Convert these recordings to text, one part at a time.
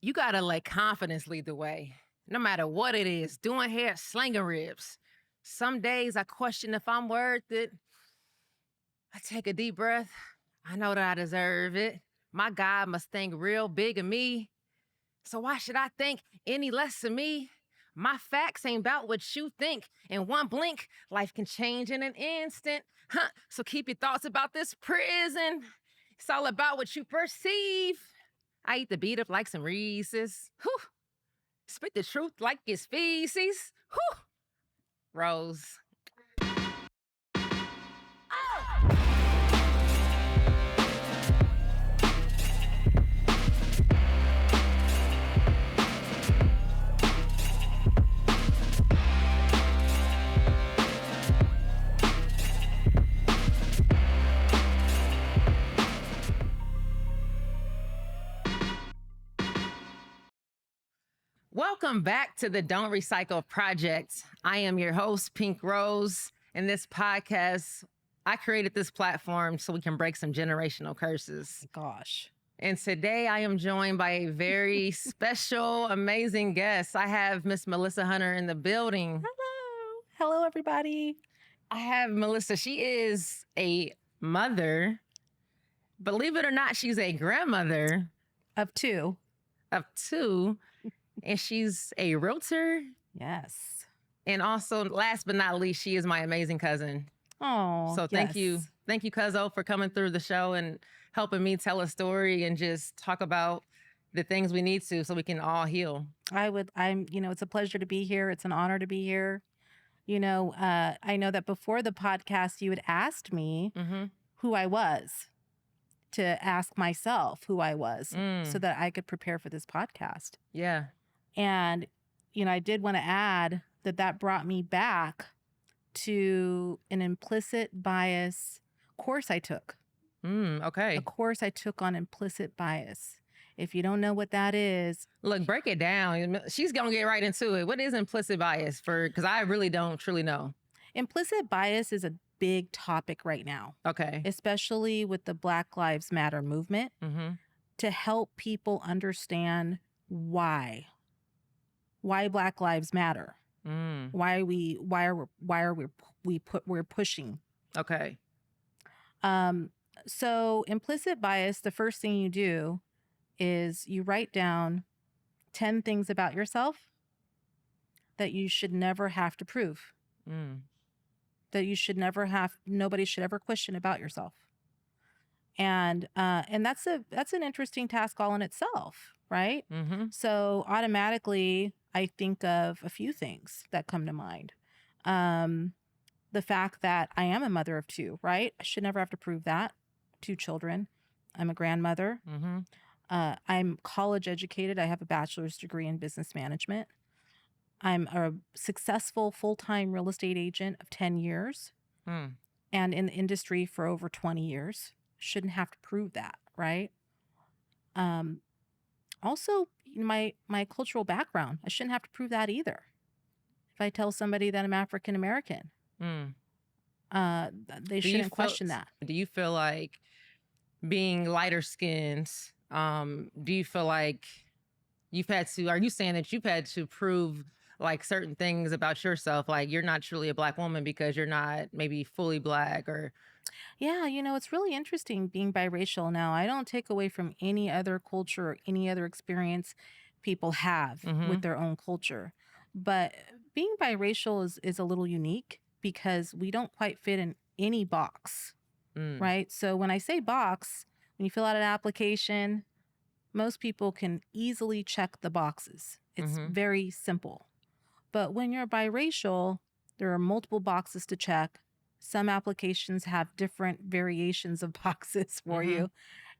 You gotta let confidence lead the way. No matter what it is, doing hair, slinging ribs. Some days I question if I'm worth it. I take a deep breath. I know that I deserve it. My God must think real big of me. So why should I think any less of me? My facts ain't about what you think. In one blink, life can change in an instant. So keep your thoughts about this prison. It's all about what you perceive. I eat the beat up like some Reese's. Whew. Spit the truth like it's feces. Whew. Rose. Welcome back to the Don't Recycle Project. I am your host, Pink Rose. In this podcast, I created this platform so we can break some generational curses. Gosh. And today I am joined by a very special, amazing guest. I have Miss Melissa Hunter in the building. Hello. Hello, everybody. I have Melissa. She is a mother. Believe it or not, she's a grandmother Of two. of two. And she's a realtor. Yes. And also, last but not least, she is my amazing cousin. Oh, So thank you. Thank you, Cuzzo, for coming through the show and helping me tell a story and just talk about the things we need to so we can all heal. It's a pleasure to be here. It's an honor to be here. I know that before the podcast, you had asked me who I was, to ask myself who I was so that I could prepare for this podcast. Yeah. And, I did want to add that brought me back to an implicit bias course I took. Okay. A course I took on implicit bias. If you don't know what that is. Look, break it down. She's going to get right into it. What is implicit bias because I really don't truly know. Implicit bias is a big topic right now. Okay. Especially with the Black Lives Matter movement to help people understand why Black Lives Matter. Why we're pushing. Okay. So implicit bias, the first thing you do is you write down 10 things about yourself that you should never have to prove. That you should never nobody should ever question about yourself. And that's an interesting task all in itself, right? So automatically I think of a few things that come to mind. The fact that I am a mother of two, right? I should never have to prove that. 2 children. I'm a grandmother. I'm college educated. I have a bachelor's degree in business management. I'm a successful full-time real estate agent of 10 years and in the industry for over 20 years. Shouldn't have to prove that, right? Also, my cultural background, I shouldn't have to prove that either. If I tell somebody that I'm African American, they shouldn't question that. Do you feel like being lighter skinned, do you feel like are you saying that you've had to prove like certain things about yourself? Like you're not truly a Black woman because you're not maybe fully Black or... Yeah, it's really interesting being biracial now. I don't take away from any other culture or any other experience people have with their own culture. But being biracial is a little unique because we don't quite fit in any box, right? So when I say box, when you fill out an application, most people can easily check the boxes. It's very simple. But when you're biracial, there are multiple boxes to check. Some applications have different variations of boxes for you.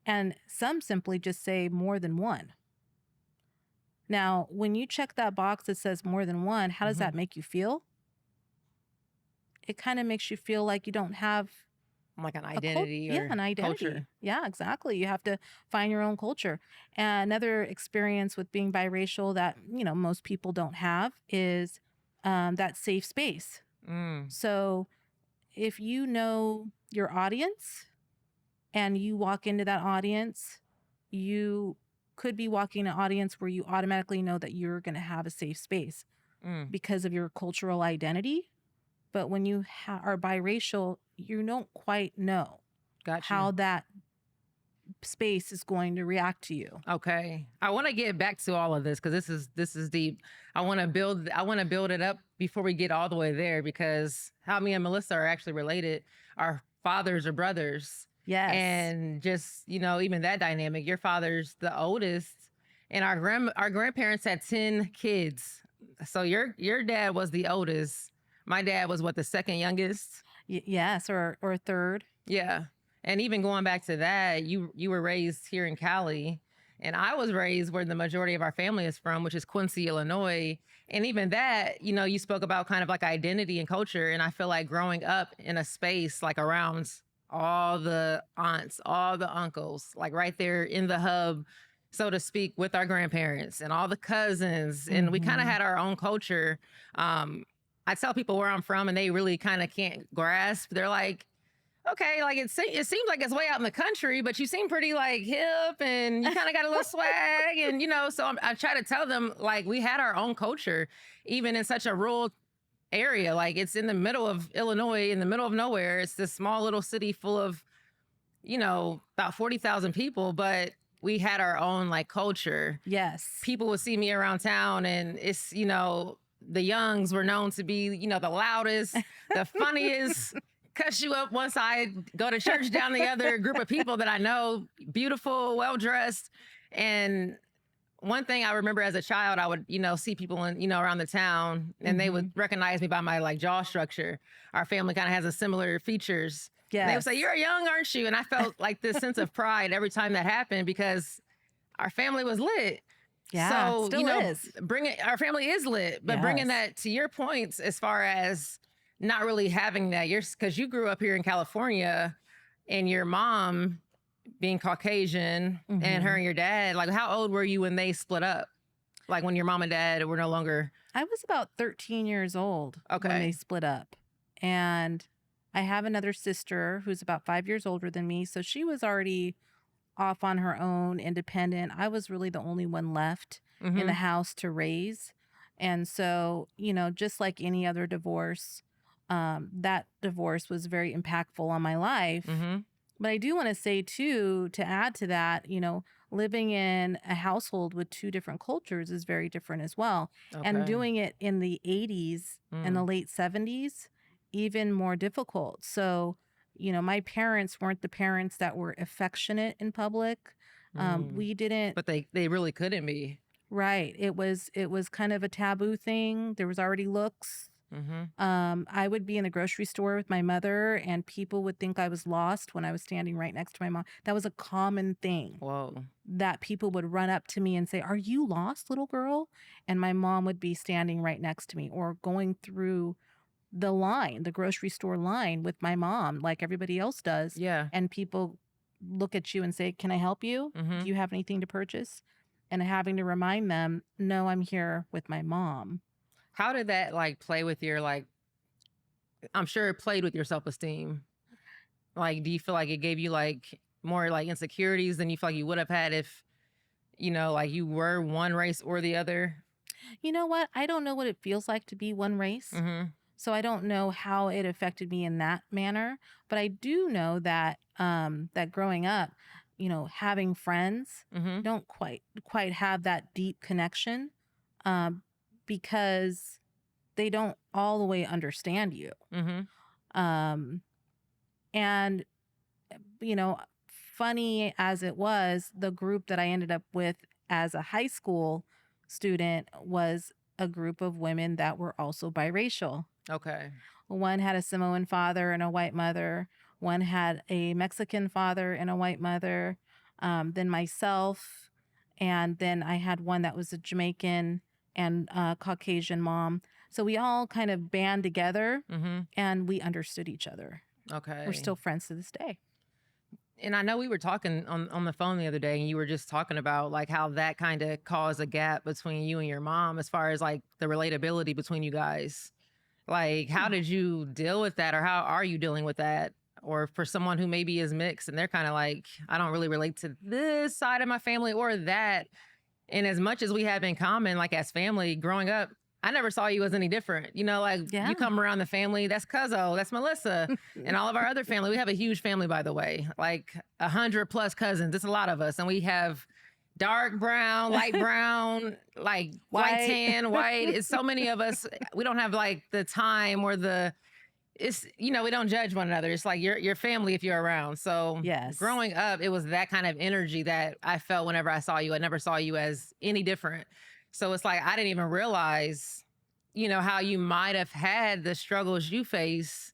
And some simply just say more than one. Now, when you check that box that says more than one, how does that make you feel? It kind of makes you feel like you don't have like an identity an identity. Culture. Yeah, exactly. You have to find your own culture. And another experience with being biracial that, most people don't have is that safe space. So if you know your audience and you walk into that audience, you could be walking an audience where you automatically know that you're going to have a safe space because of your cultural identity. But when you are biracial, you don't quite know how that space is going to react to you. Okay. I want to get back to all of this because this is deep. I want to build it up before we get all the way there, because how me and Melissa are actually related. Our fathers are brothers. Yes. And just, even that dynamic, your father's the oldest, and our grandparents had 10 kids. So your dad was the oldest. My dad was the second youngest? Yes, or third. Yeah. And even going back to that, you were raised here in Cali, and I was raised where the majority of our family is from, which is Quincy, Illinois. And even that, you spoke about kind of like identity and culture. And I feel like growing up in a space like around all the aunts, all the uncles, like right there in the hub, so to speak, with our grandparents and all the cousins. And we kind of had our own culture. I tell people where I'm from and they really kind of can't grasp. They're like, okay, like it seems like it's way out in the country, but you seem pretty like hip and you kind of got a little swag. And, so I try to tell them, like, we had our own culture, even in such a rural area. Like, it's in the middle of Illinois, in the middle of nowhere. It's this small little city full of, about 40,000 people, but we had our own like culture. Yes. People would see me around town, and it's, the youngs were known to be, the loudest, the funniest, cuss you up one side, go to church down the other, group of people that I know, beautiful, well-dressed. And one thing I remember as a child, I would, see people in, around the town, and they would recognize me by my like jaw structure. Our family kind of has a similar features. Yeah. They would say, "You're young, aren't you?" And I felt like this sense of pride every time that happened, because our family was lit. Yeah, so, still is. Our family is lit, but bringing that to your points as far as not really having that, because you grew up here in California, and your mom being Caucasian and her and your dad, like, how old were you when they split up? Like when your mom and dad were no longer? I was about 13 years old when they split up. And I have another sister who's about 5 years older than me. So she was already off on her own, independent. I was really the only one left in the house to raise. And so, just like any other divorce, that divorce was very impactful on my life. But I do want to say too, to add to that, living in a household with two different cultures is very different as well. And doing it in the 80s and the late 70s, even more difficult. So, my parents weren't the parents that were affectionate in public. We didn't. But they really couldn't be. Right. It was kind of a taboo thing. There was already looks. I would be in the grocery store with my mother, and people would think I was lost when I was standing right next to my mom. That was a common thing. Whoa. That people would run up to me and say, "Are you lost, little girl?" And my mom would be standing right next to me, or going through the grocery store line with my mom, like everybody else does. Yeah. And people look at you and say, "Can I help you? Do you have anything to purchase?" And having to remind them, "No, I'm here with my mom." How did that like play with your, like, I'm sure it played with your self-esteem. Like, do you feel like it gave you like more like insecurities than you feel like you would have had if, like you were one race or the other? You know what? I don't know what it feels like to be one race. So I don't know how it affected me in that manner. But I do know that that growing up, having friends don't quite have that deep connection, because they don't all the way understand you. And, funny as it was, the group that I ended up with as a high school student was a group of women that were also biracial. Okay. One had a Samoan father and a white mother. One had a Mexican father and a white mother. Then myself. And then I had one that was a Jamaican and Caucasian mom. So we all kind of band together and we understood each other. Okay. We're still friends to this day. And I know we were talking on the phone the other day, and you were just talking about like how that kind of caused a gap between you and your mom as far as like the relatability between you guys. Like, how did you deal with that, or how are you dealing with that or for someone who maybe is mixed and they're kind of like, I don't really relate to this side of my family or that. And as much as we have in common, like as family growing up, I never saw you as any different. You know, like Yeah. you come around the family, that's Cuzzo, that's Melissa, and all of our other family. We have a huge family, by the way, like 100+ cousins. It's a lot of us. And we have dark brown, light brown, like light White. tan, white. It's so many of us. We don't have like the time or it's, you know, we don't judge one another. It's like your family if you're around. So Yes. growing up, it was that kind of energy that I felt whenever I saw you. I never saw you as any different. So it's like I didn't even realize, you know, how you might have had the struggles you face,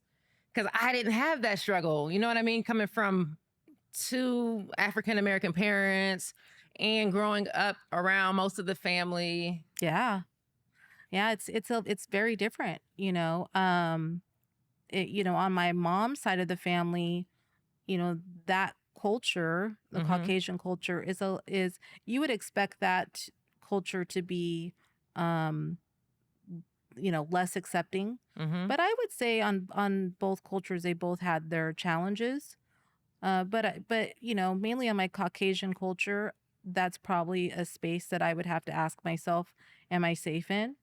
because I didn't have that struggle. You know what I mean? Coming from 2 African American parents and growing up around most of the family. Yeah. Yeah, it's very different, you know. You know, on my mom's side of the family, you know, that culture, the Caucasian culture is you would expect that culture to be um you know, less accepting. But I would say on both cultures they both had their challenges. But you know, mainly on my Caucasian culture, that's probably a space that I would have to ask myself, am I safe in?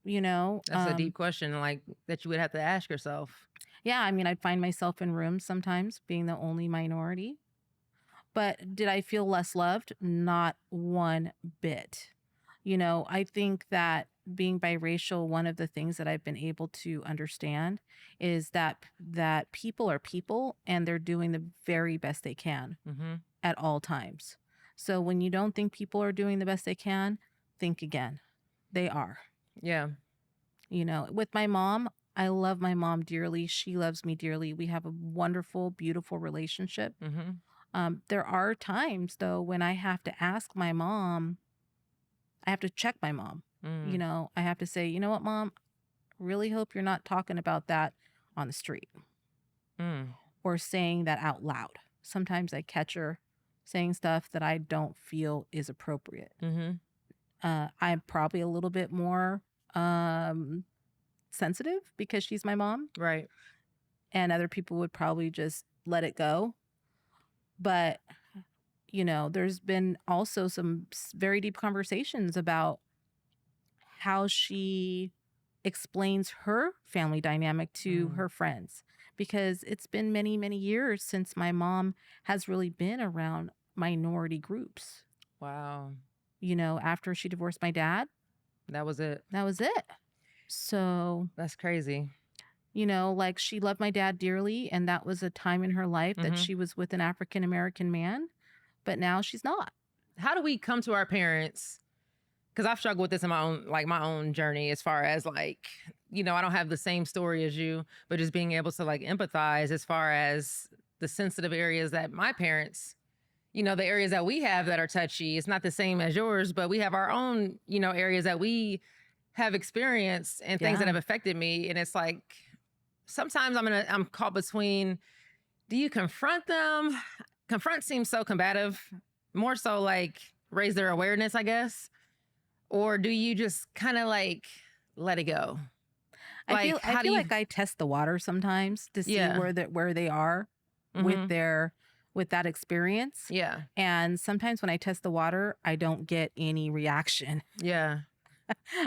You know, That's a deep question, like that you would have to ask yourself. yeah, I mean, I'd find myself in rooms sometimes being the only minority. But did I feel less loved? Not one bit. You know, I think that being biracial, one of the things that I've been able to understand is that people are people and they're doing the very best they can at all times. So when you don't think people are doing the best they can, think again. They are. Yeah. You know, with my mom, I love my mom dearly. She loves me dearly. We have a wonderful, beautiful relationship. There are times, though, when I have to ask my mom, I have to check my mom. You know, I have to say, you know what, Mom, really hope you're not talking about that on the street or saying that out loud. Sometimes I catch her saying stuff that I don't feel is appropriate. I'm probably a little bit more sensitive because she's my mom. Right. And other people would probably just let it go. But, you know, there's been also some very deep conversations about how she explains her family dynamic to her friends, because it's been many, many years since my mom has really been around minority groups. Wow. You know, after she divorced my dad, That was it. that was it. So That's crazy. you know, like she loved my dad dearly, and that was a time in her life that she was with an African American man, but now she's not. How do we come to our parents? Because I've struggled with this in my own journey, as far as like, you know, I don't have the same story as you, but just being able to like empathize as far as the sensitive areas that my parents, you know, the areas that we have that are touchy. It's not the same as yours, but we have our own, you know, areas that we have experienced and things that Yeah. have affected me. And it's like, sometimes I'm caught between, do you confront them? Confront seems so combative, more so like raise their awareness, I guess. Or do you just kind of like let it go? I Like, feel like I test the water sometimes to see Yeah. where they are with that experience. Yeah. And sometimes when I test the water, I don't get any reaction. Yeah.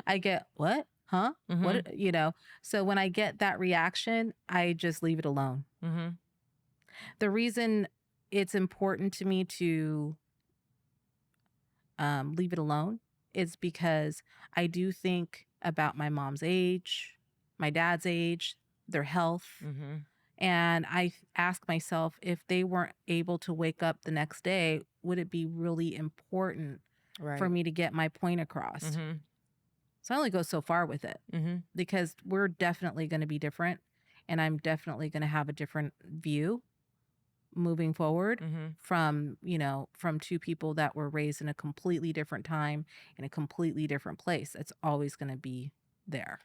I get, what? Huh? What? You know, so when I get that reaction, I just leave it alone. The reason it's important to me to leave it alone is because I do think about my mom's age, my dad's age, their health. And I ask myself, if they weren't able to wake up the next day, would it be really important for me to get my point across? So I only go so far with it because we're definitely going to be different, and I'm definitely going to have a different view moving forward from, you know, from 2 people that were raised in a completely different time in a completely different place. It's always going to be there.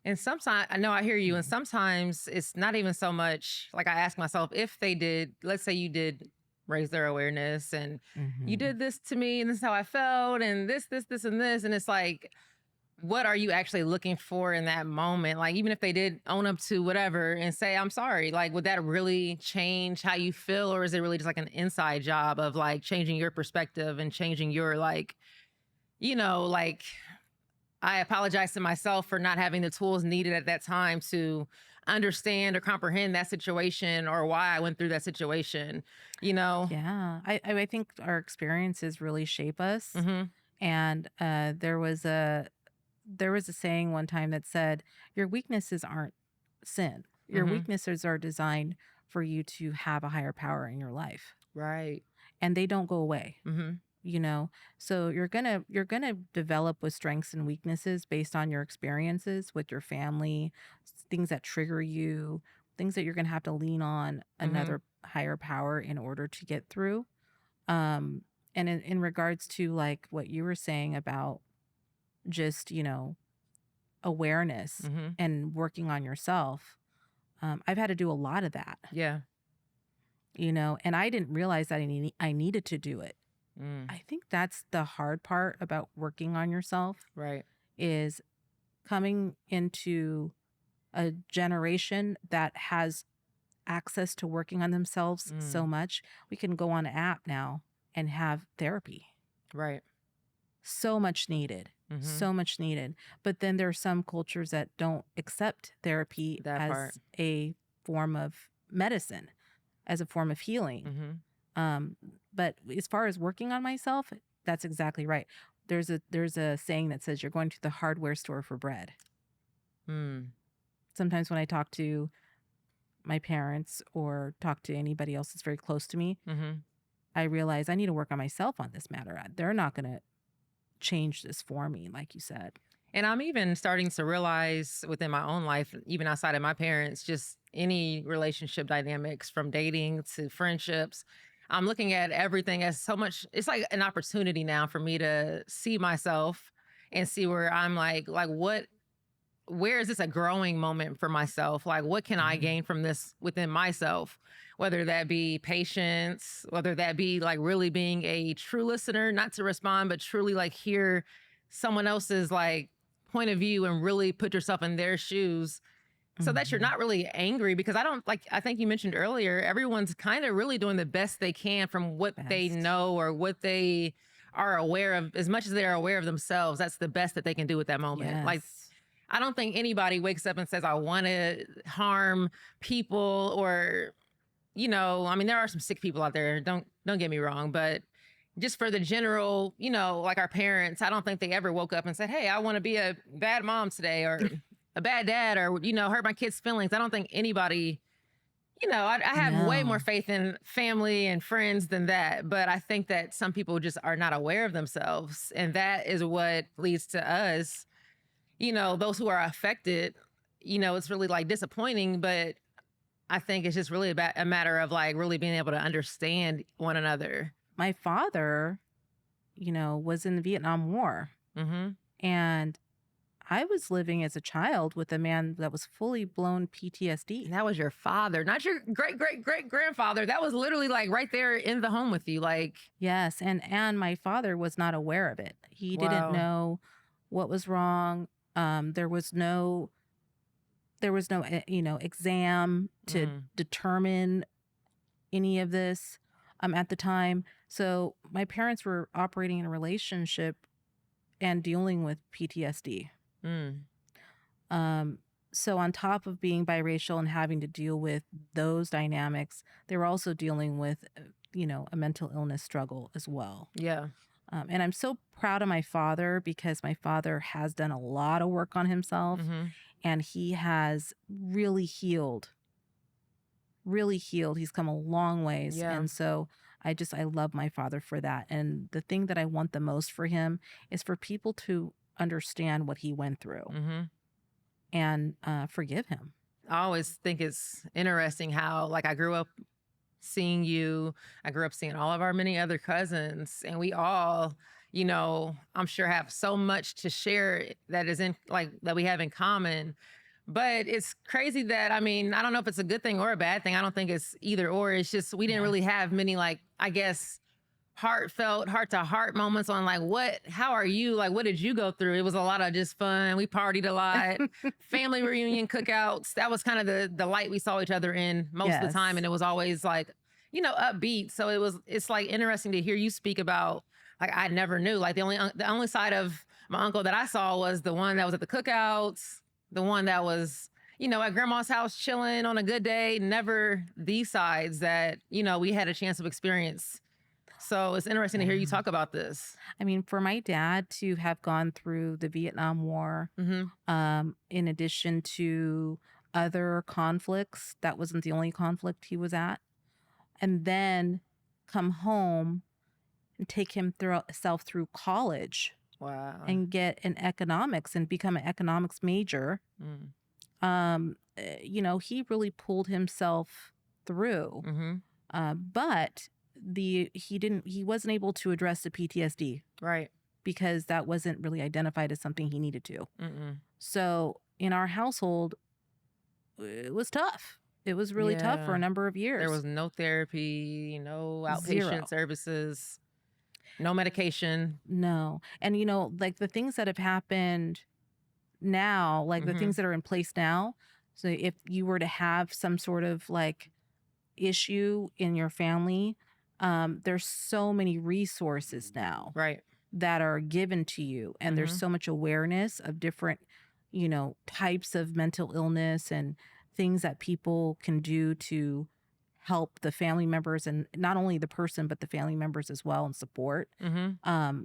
And sometimes, I know I hear you, and sometimes it's not even so much like I ask myself, if they did, let's say you did raise their awareness and you did this to me and this is how I felt and this, and this. And it's like, what are you actually looking for in that moment? Like, even if they did own up to whatever and say, I'm sorry, like, would that really change how you feel? Or is it really just like an inside job of like changing your perspective and changing your, like, like, I apologize to myself for not having the tools needed at that time to understand or comprehend that situation or why I went through that situation, you know? Yeah. I think our experiences really shape us. Hmm. And there was a saying one time that said, "Your weaknesses aren't sin. Your Hmm. weaknesses are designed for you to have a higher power in your life, Right. and they don't go away." Hmm. You know, so you're gonna develop with strengths and weaknesses based on your experiences with your family, things that trigger you, things that you're gonna have to lean on Hmm. another higher power in order to get through. Um, and in regards to like what you were saying about just, awareness Hmm. and working on yourself, I've had to do a lot of that, Yeah. and I didn't realize that I needed to do it. Mm. I think that's the hard part about working on yourself Right. is coming into a generation that has access to working on themselves so Mm. much. We can go on an app now and have therapy. Right. So much needed. Hmm. So much needed. But then there are some cultures that don't accept therapy That part. as a form of medicine, as a form of healing. Hmm. Um, but as far as working on myself, that's exactly right. There's a saying that says you're going to the hardware store for bread. Mm. Sometimes when I talk to my parents or talk to anybody else that's very close to me, Hmm. I realize I need to work on myself on this matter. They're not going to change this for me, like you said. And I'm even starting to realize within my own life, even outside of my parents, just any relationship dynamics from dating to friendships. I'm looking at everything as so much, it's like an opportunity now for me to see myself and see where I'm like what, where is this a growing moment for myself? Like, what can I Mm. gain from this within myself? Whether that be patience, whether that be like really being a true listener, not to respond, but truly like hear someone else's like point of view and really put yourself in their shoes so that you're Mhm. not really angry. Because I don't like, I think you mentioned earlier, everyone's kind of really doing the best they can from what they Best. know or what they are aware of, as much as they're aware of themselves. That's the best that they can do at that moment. Like, Yes. I don't think anybody wakes up and says, I want to harm people or, I mean, there are some sick people out there. Don't get me wrong, but just for the general, like our parents, I don't think they ever woke up and said, hey, I want to be a bad mom today or a bad dad or, hurt my kids' feelings. I don't think anybody, I have way more No. faith in family and friends than that. But I think that some people just are not aware of themselves. And that is what leads to us, those who are affected, it's really like disappointing, but I think it's just really about a matter of like really being able to understand one another. My father, was in the Vietnam War, Hmm. and I was living as a child with a man that was fully blown And PTSD. that was your father, not your great great great grandfather. That was literally like right there in the home with you. Like, Yes, and my father was not aware of it. He didn't wow. know what was wrong. There was no exam to Mm. determine any of this at the time. So my parents were operating in a relationship and dealing with PTSD. Mm. Um, so on top of being biracial and having to deal with those dynamics, they were also dealing with, a mental illness struggle as well. Yeah. And I'm so proud of my father because my father has done a lot of work on himself Hmm. and he has really healed. He's come a long ways. Yeah. And so I love my father for that. And the thing that I want the most for him is for people to understand what he went through Hmm. and forgive him. I always think it's interesting how like I grew up seeing you. I grew up seeing all of our many other cousins, and we all, I'm sure have so much to share that is in like that we have in common. But it's crazy that, I mean, I don't know if it's a good thing or a bad thing. I don't think it's either or. It's just we didn't Yeah. really have many, like, I guess, heartfelt, heart to heart moments on like how are you? Like, what did you go through? It was a lot of just fun. We partied a lot, family reunion cookouts. That was kind of the light we saw each other in most of the time. Yes. And it was always like, upbeat. So it's like interesting to hear you speak about, like, I never knew, like the only side of my uncle that I saw was the one that was at the cookouts, the one that was, at grandma's house chilling on a good day, never these sides that, we had a chance of experience. So it's interesting to hear you Yeah. talk about this. I mean, for my dad to have gone through the Vietnam War, in addition to other conflicts, that wasn't the only conflict he was at, and then come home and take himself through college Wow. and get an economics and become an economics major. He really pulled himself through. But he wasn't able to address the PTSD Right. because that wasn't really identified as something he needed to. So in our household, it was tough. It was really tough for a number of years. There was no therapy, no outpatient Zero. services, no medication. No. And like the things that have happened now, like the things that are in place now. So if you were to have some sort of like issue in your family, there's so many resources now Right. that are given to you. And there's so much awareness of different, types of mental illness and things that people can do to help the family members, and not only the person, but the family members as well, and support.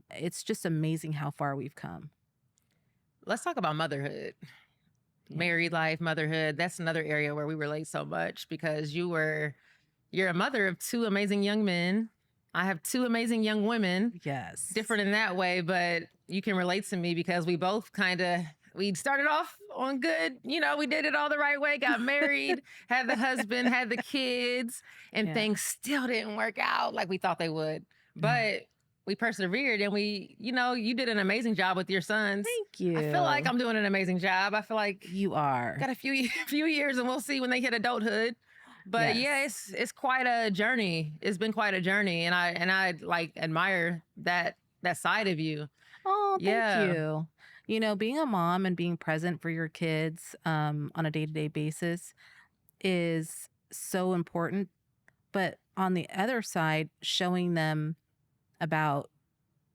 It's just amazing how far we've come. Let's talk about motherhood. Yeah. Married life, motherhood. That's another area where we relate so much because you're a mother of two amazing young men. I have two amazing young women. Yes. Different in that way, but you can relate to me because we both we started off on good, we did it all the right way, got married, had the husband, had the kids, and things still didn't work out like we thought they would. But we persevered, and you did an amazing job with your sons. Thank you. I feel like I'm doing an amazing job. I feel like you are. Got a few years, and we'll see when they hit adulthood. But yeah, it's quite a journey. It's been quite a journey, and I like admire that side of you. Oh, thank you. Being a mom and being present for your kids on a day-to-day basis is so important. But on the other side, showing them about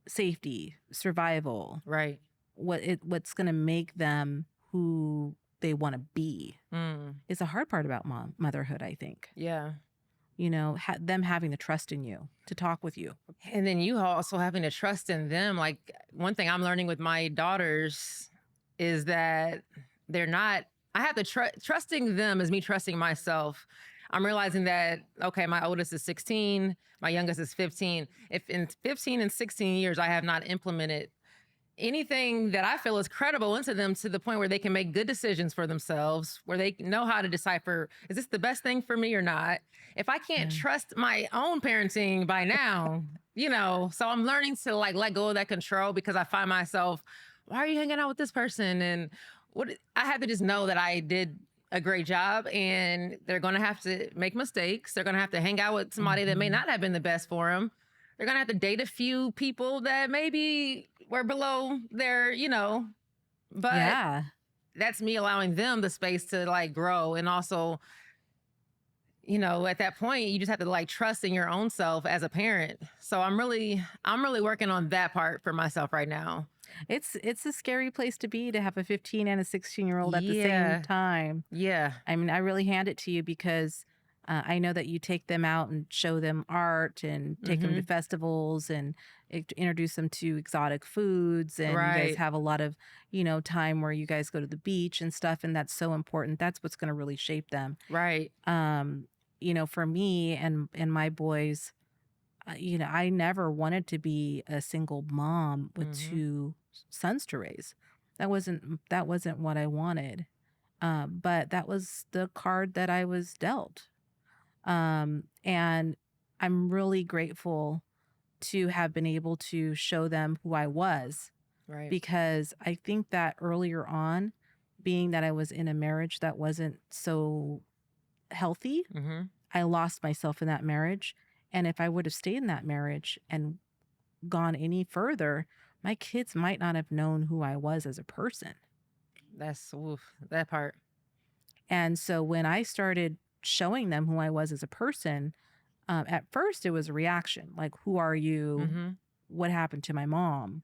safety, survival, Right. what's going to make them who they want to be is a hard part about motherhood, I think. Yeah. Them having the trust in you to talk with you. And then you also having to trust in them. Like, one thing I'm learning with my daughters is that they're not, I have to trusting them is me trusting myself. I'm realizing that, okay, my oldest is 16, my youngest is 15. If in 15 and 16 years, I have not implemented anything that I feel is credible into them to the point where they can make good decisions for themselves, where they know how to decipher, is this the best thing for me or not? If I can't trust my own parenting by now, so I'm learning to like let go of that control, because I find myself, why are you hanging out with this person? And I have to just know that I did a great job, and they're going to have to make mistakes. They're going to have to hang out with somebody that may not have been the best for them. They're going to have to date a few people that maybe were below their, but that's me allowing them the space to like grow. And also, at that point, you just have to like trust in your own self as a parent. So I'm really working on that part for myself right now. It's a scary place to be, to have a 15 and a 16-year-old at the same time. Yeah. I mean, I really hand it to you because I know that you take them out and show them art and take them to festivals and introduce them to exotic foods. And you guys have a lot of, time where you guys go to the beach and stuff. And that's so important. That's what's going to really shape them. Right. For me and my boys, I never wanted to be a single mom with two sons to raise. That wasn't what I wanted. But that was the card that I was dealt. And I'm really grateful to have been able to show them who I was. Right. Because I think that earlier on, being that I was in a marriage that wasn't so healthy, I lost myself in that marriage. And if I would have stayed in that marriage and gone any further, my kids might not have known who I was as a person. That's that part. And so when I started showing them who I was as a person, at first it was a reaction like, who are you? Mm-hmm. What happened to my mom?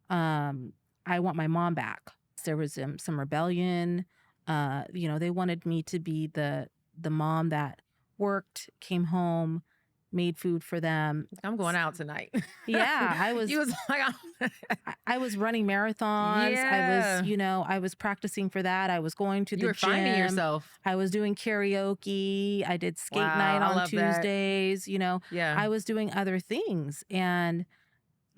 I want my mom back. There was some rebellion. They wanted me to be the mom that worked, came home, made food for them. I'm going out tonight. Yeah, I was. You was like, I was running marathons. yeah. I was practicing for that. I was going to You the were gym. finding yourself. I was doing karaoke. I did skate Wow, night I on love that. Tuesdays. Yeah. I was doing other things, and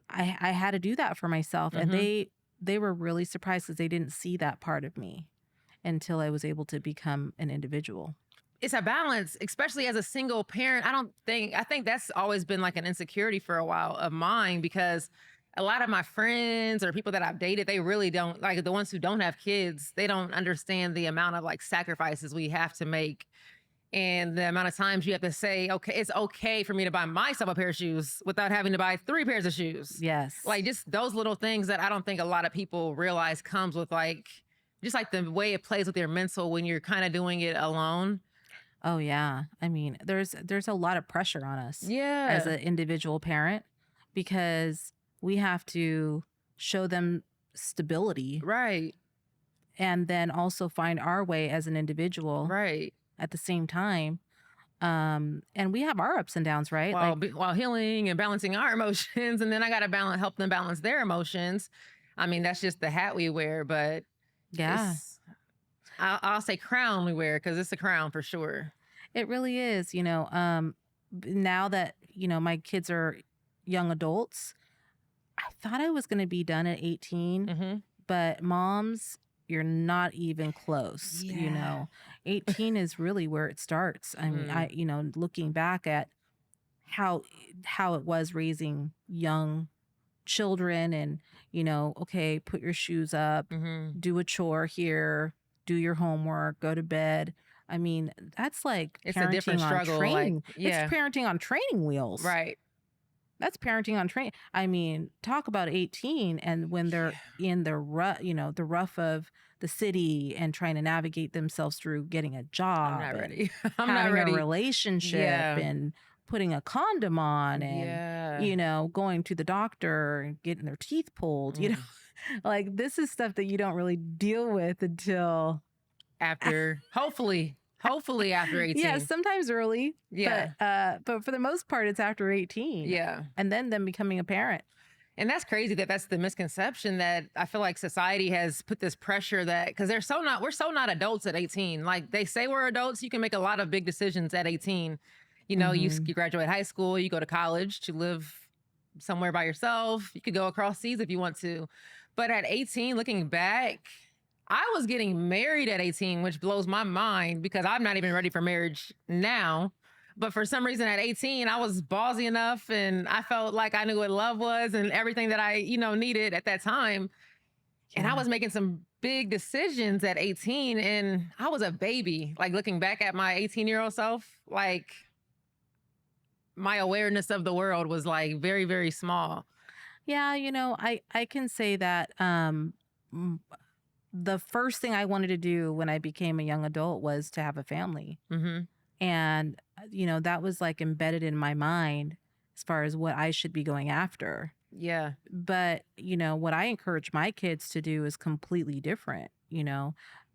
I had to do that for myself. And they were really surprised because they didn't see that part of me until I was able to become an individual. It's a balance, especially as a single parent. I think that's always been like an insecurity for a while of mine, because a lot of my friends or people that I've dated, they really don't, like the ones who don't have kids, they don't understand the amount of like sacrifices we have to make and the amount of times you have to say, okay, it's okay for me to buy myself a pair of shoes without having to buy 3 pairs of shoes. Yes. Like just those little things that I don't think a lot of people realize comes with like, just like the way it plays with your mental when you're kind of doing it alone. Oh yeah. I mean, there's a lot of pressure on us Yeah. as an individual parent because we have to show them stability, Right. and then also find our way as an individual Right. at the same time. And we have our ups and downs, right? While healing and balancing our emotions, and then I got to help them balance their emotions. I mean, that's just the hat we wear, but yeah, I'll say crown we wear because it's a crown for sure. it really is. Now that my kids are young adults, I thought I was going to be done at 18, Mm-hmm. but moms, you're not even close. Yeah. 18 is really where it starts. I mean, looking back at how it was raising young children, and okay, put your shoes up, Mm-hmm. do a chore here, do your homework, go to bed. I mean, that's like It's a different parenting on struggle. training. Like, yeah. It's parenting on training wheels. Right. That's parenting on train. I mean, talk about 18 and when they're in the the rough of the city and trying to navigate themselves through getting a job. I'm not and ready. I'm having not ready. a relationship and putting a condom on and going to the doctor and getting their teeth pulled. Like this is stuff that you don't really deal with until after hopefully after 18. Yeah, sometimes early. Yeah. But for the most part, it's after 18. Yeah. And then them becoming a parent. And that's crazy that's the misconception that I feel like society has put this pressure that, because we're so not adults at 18. Like they say we're adults, you can make a lot of big decisions at 18. You graduate high school, you go to college, you live somewhere by yourself, you could go across seas if you want to. But at 18, looking back, I was getting married at 18, which blows my mind because I'm not even ready for marriage now. But for some reason at 18, I was ballsy enough and I felt like I knew what love was and everything that I, needed at that time. And I was making some big decisions at 18 and I was a baby. Like looking back at my 18-year-old self, like my awareness of the world was like very, very small. Yeah, I can say that the first thing I wanted to do when I became a young adult was to have a family. Mm-hmm. And, that was like embedded in my mind as far as what I should be going after. Yeah. But, what I encourage my kids to do is completely different.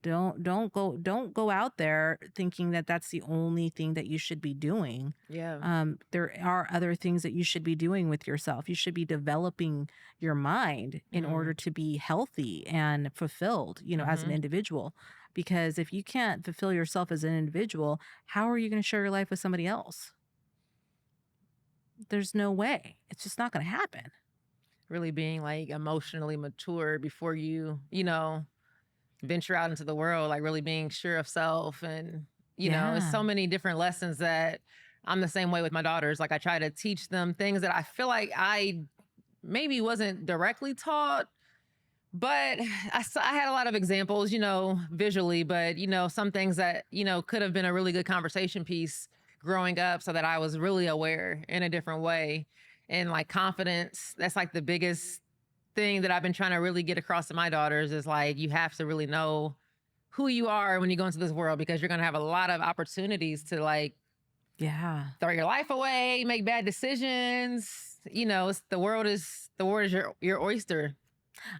Don't go out there thinking that that's the only thing that you should be doing. Yeah. There are other things that you should be doing with yourself. You should be developing your mind in order to be healthy and fulfilled, as an individual. Because if you can't fulfill yourself as an individual, how are you going to share your life with somebody else? There's no way. It's just not going to happen. Really being like emotionally mature before you, venture out into the world, like really being sure of self. And, it's so many different lessons that I'm the same way with my daughters. Like I try to teach them things that I feel like I maybe wasn't directly taught, but I had a lot of examples, visually, but, some things that, could have been a really good conversation piece. growing up so that I was really aware in a different way. And like confidence, that's like the biggest thing that I've been trying to really get across to my daughters is like, you have to really know who you are when you go into this world because you're going to have a lot of opportunities to like Yeah. throw your life away, make bad decisions. You know, the world is your oyster.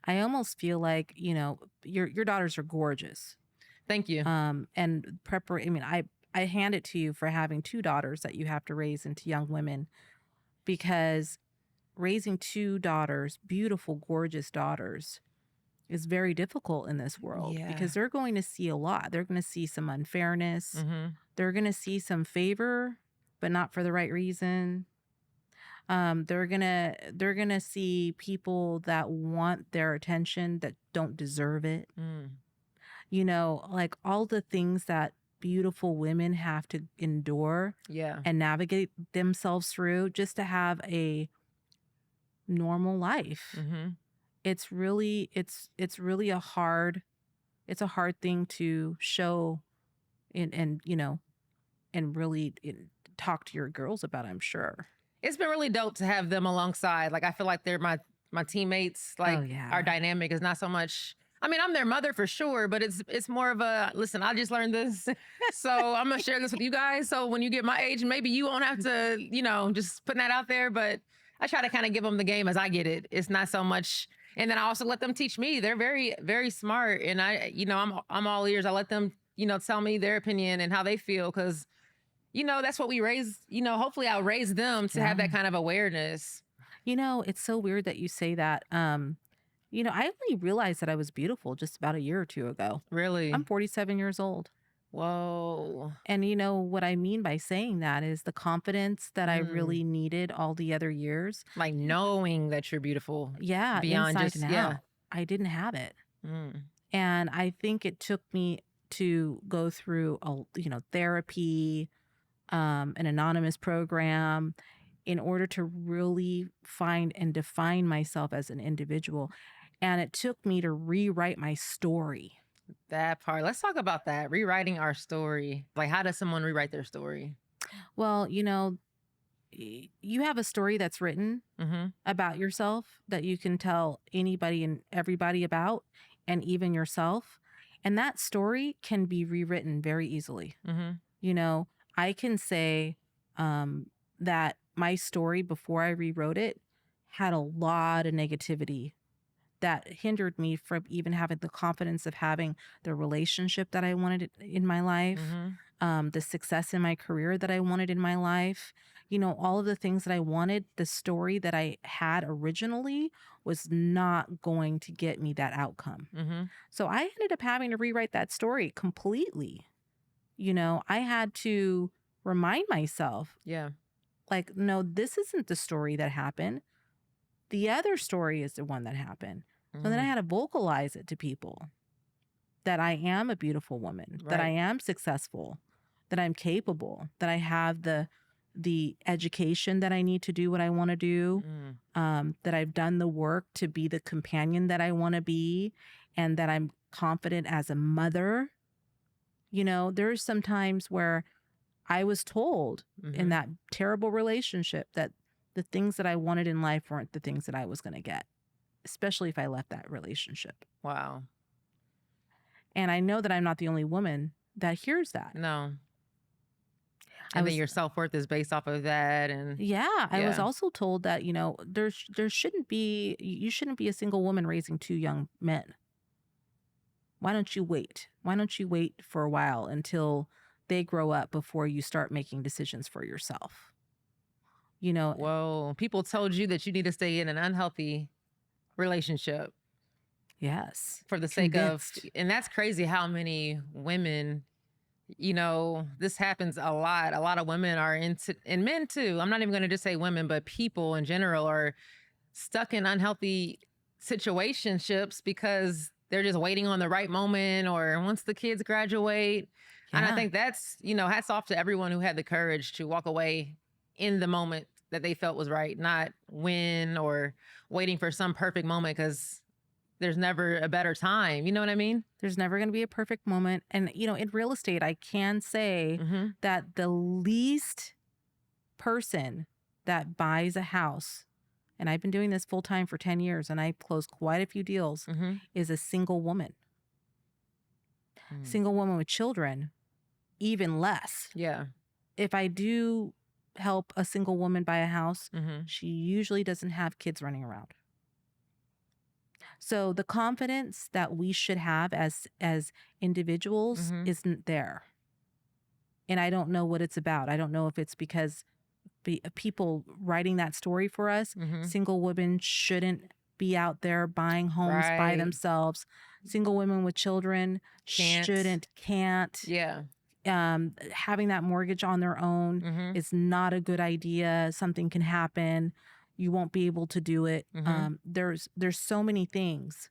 I almost feel like, your daughters are gorgeous. Thank you. And I mean, I hand it to you for having two daughters that you have to raise into young women, because raising two daughters, beautiful, gorgeous daughters, is very difficult in this world Yeah. because they're going to see a lot. They're going to see some unfairness. Mm-hmm. They're going to see some favor, but not for the right reason. They're gonna see people that want their attention that don't deserve it. Like all the things that beautiful women have to endure Yeah. and navigate themselves through just to have a normal life. Mm-hmm. It's really a hard thing to show and really talk to your girls about, I'm sure. It's been really dope to have them alongside. Like I feel like they're my teammates. Like Oh, yeah. our dynamic is not so much. I mean, I'm their mother for sure, but it's more of a listen. I just learned this, so I'm gonna share this with you guys. So when you get my age, maybe you won't have to, just putting that out there. But I try to kind of give them the game as I get it. It's not so much, and then I also let them teach me. They're very very smart, and I'm all ears. I let them tell me their opinion and how they feel because that's what we raise, hopefully I'll raise them to have that kind of awareness. It's so weird that you say that. I only realized that I was beautiful just about a year or two ago. Really? I'm 47 years old. Whoa. And what I mean by saying that is the confidence that I really needed all the other years. Like knowing that you're beautiful. Yeah, Beyond inside just, and out. I didn't have it. And I think it took me to go through therapy, an anonymous program, in order to really find and define myself as an individual. And it took me to rewrite my story. That part. Let's talk about that. Rewriting our story. Like, how does someone rewrite their story? Well, you have a story that's written about yourself that you can tell anybody and everybody about, and even yourself. And that story can be rewritten very easily. I can say that my story before I rewrote it had a lot of negativity that hindered me from even having the confidence of having the relationship that I wanted in my life, the success in my career that I wanted in my life. All of the things that I wanted, the story that I had originally was not going to get me that outcome. So I ended up having to rewrite that story completely. I had to remind myself, like, no, this isn't the story that happened. The other story is the one that happened. So then I had to vocalize it to people that I am a beautiful woman, that I am successful, that I'm capable, that I have the education that I need to do what I want to do, that I've done the work to be the companion that I want to be, and that I'm confident as a mother. There's some times where I was told in that terrible relationship that the things that I wanted in life weren't the things that I was going to get, especially if I left that relationship. Wow. And I know that I'm not the only woman that hears that. No. And then your self-worth is based off of that. And I was also told that, you shouldn't be a single woman raising two young men. Why don't you wait? Why don't you wait for a while until they grow up before you start making decisions for yourself? Whoa. People told you that you need to stay in an unhealthy relationship. Yes. For the sake of, and that's crazy how many women, this happens a lot. A lot of women are into, and men too. I'm not even going to just say women, but people in general are stuck in unhealthy situationships because they're just waiting on the right moment or once the kids graduate. And I think that's, hats off to everyone who had the courage to walk away in the moment that they felt was right, not win or waiting for some perfect moment, because there's never a better time. You know what I mean? There's never going to be a perfect moment. And, in real estate, I can say that the least person that buys a house, and I've been doing this full time for 10 years and I've closed quite a few deals, is a single woman. Single woman with children, even less. Yeah. If I do help a single woman buy a house, she usually doesn't have kids running around. So the confidence that we should have as individuals isn't there. And I don't know what it's about. I don't know if it's because people writing that story for us, single women shouldn't be out there buying homes by themselves. Single women with children can't. Yeah. Having that mortgage on their own is not a good idea. Something can happen. You won't be able to do it. There's so many things.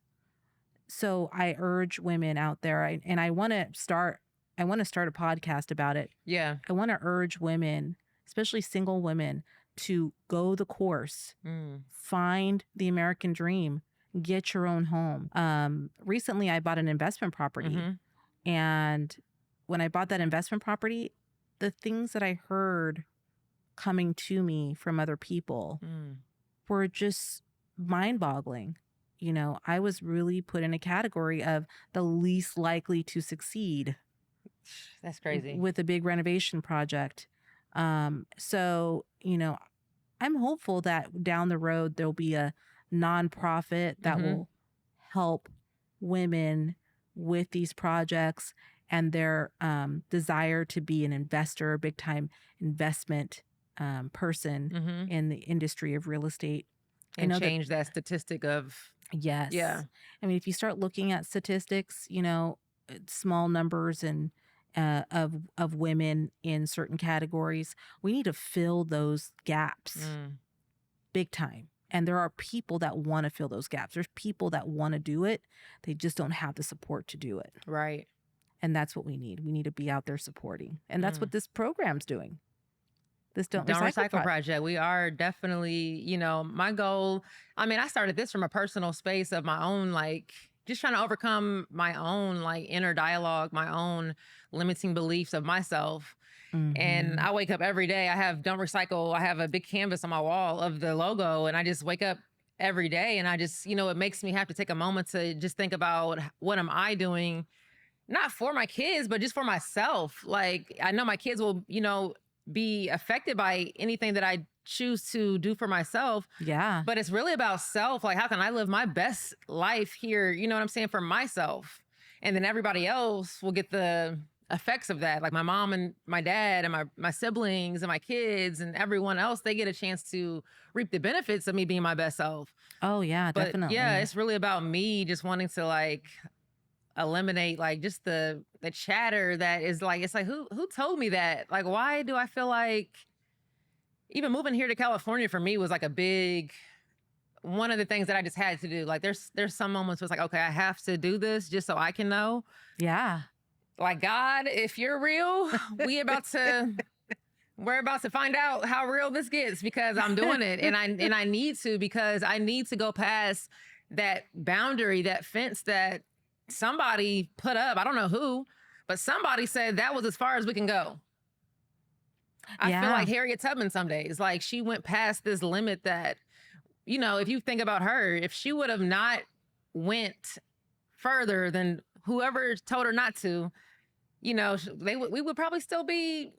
So I urge women out there, and I want to start a podcast about it. Yeah. I want to urge women, especially single women, to go the course, find the American dream, get your own home. Recently, I bought an investment property, and when I bought that investment property, the things that I heard coming to me from other people were just mind-boggling. I was really put in a category of the least likely to succeed. That's crazy. With a big renovation project. So, I'm hopeful that down the road there'll be a nonprofit that will help women with these projects and their desire to be an investor, a big time investment person in the industry of real estate. And change that statistic of. Yes. Yeah. I mean, if you start looking at statistics, small numbers and of women in certain categories, we need to fill those gaps big time. And there are people that want to fill those gaps. There's people that want to do it. They just don't have the support to do it. Right. And that's what we need. We need to be out there supporting. And that's what this program's doing. This Dontrecycle Project. We are definitely, my goal. I mean, I started this from a personal space of my own, just trying to overcome my own inner dialogue, my own limiting beliefs of myself. And I wake up every day. I have Don't Recycle. I have a big canvas on my wall of the logo, and I just wake up every day, and I just, it makes me have to take a moment to just think about what am I doing, not for my kids, but just for myself. I know my kids will, be affected by anything that I choose to do for myself. Yeah. But it's really about self. How can I live my best life here? You know what I'm saying? For myself. And then everybody else will get the effects of that. My mom and my dad and my siblings and my kids and everyone else, they get a chance to reap the benefits of me being my best self. Oh yeah, but definitely. Yeah, it's really about me just wanting to eliminate just the chatter that is it's who told me that? Why do I feel like even moving here to California for me was a big one of the things that I just had to do. There's some moments where it's okay, I have to do this just so I can know. Yeah. God, if you're real, we're about to find out how real this gets, because I'm doing it and I need to, because I need to go past that boundary, that fence that somebody put up. I don't know who, but somebody said that was as far as we can go. I feel like Harriet Tubman some days, she went past this limit that, if you think about her, if she would have not went further than whoever told her not to, we would probably still be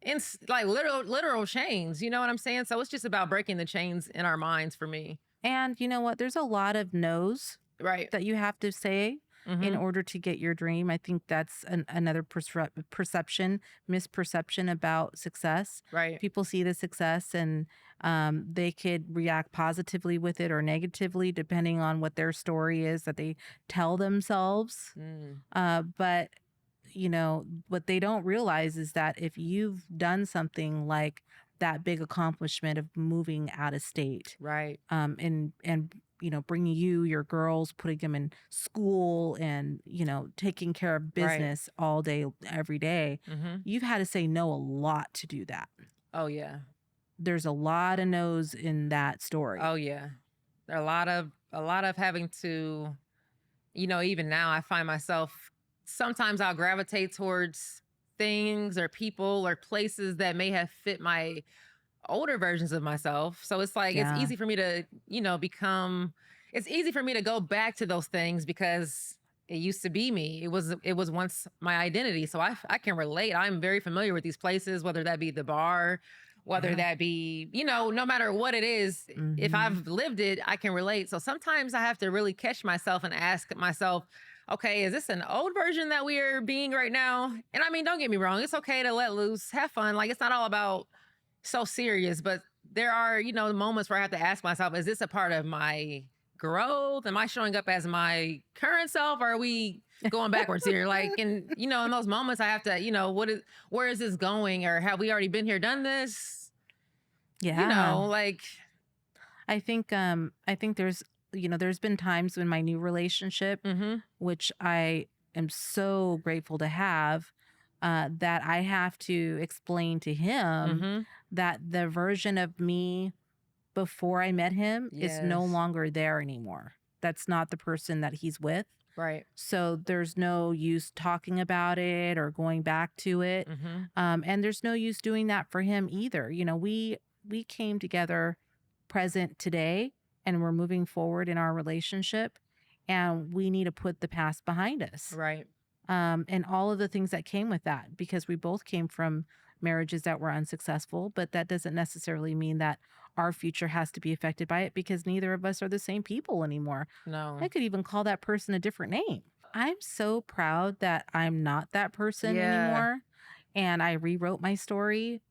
in literal chains. You know what I'm saying? So it's just about breaking the chains in our minds for me. And you know what? There's a lot of no's that you have to say in order to get your dream. I think that's another misperception about success. Right. People see the success and they could react positively with it or negatively, depending on what their story is that they tell themselves. But, what they don't realize is that if you've done something like that big accomplishment of moving out of state, right, and bringing your girls, putting them in school and, taking care of business all day, every day, you've had to say no a lot to do that. Oh, yeah. There's a lot of no's in that story. Oh, yeah. There are a lot of a lot of having to, even now I find myself sometimes I'll gravitate towards things or people or places that may have fit my older versions of myself. So it's like it's Yeah. easy for me to, become it's easy for me to go back to those things because it used to be me. It was once my identity. So I can relate. I'm very familiar with these places, whether that be the bar, whether Yeah. that be, no matter what it is, if Mm-hmm. I've lived it, I can relate. So sometimes I have to really catch myself and ask myself, okay, is this an old version that we are being right now? And I mean, don't get me wrong, it's okay to let loose, have fun. Like it's not all about so serious, but there are, moments where I have to ask myself, is this a part of my growth? Am I showing up as my current self? Or are we going backwards here? Like, and, in those moments, I have to, where is this going? Or have we already been here, done this? Yeah. Like, I think there's been times in my new relationship, mm which I am so grateful to have, that I have to explain to hmm, mm him hmm. that the version of me before I met him is no Yes. longer there anymore. That's not the person that he's with. Right. So there's no use talking about it or going back to it. Mm hmm. And there's no use doing that for him either. We came together present today and we're moving forward in our relationship, and we need to put the past behind us. Right. And all of the things that came with that, because we both came from marriages that were unsuccessful, but that doesn't necessarily mean that our future has to be affected by it, because neither of us are the same people anymore. I No. could even call that person a different name. I'm so proud that I'm not that person Yeah. anymore. And I rewrote my story.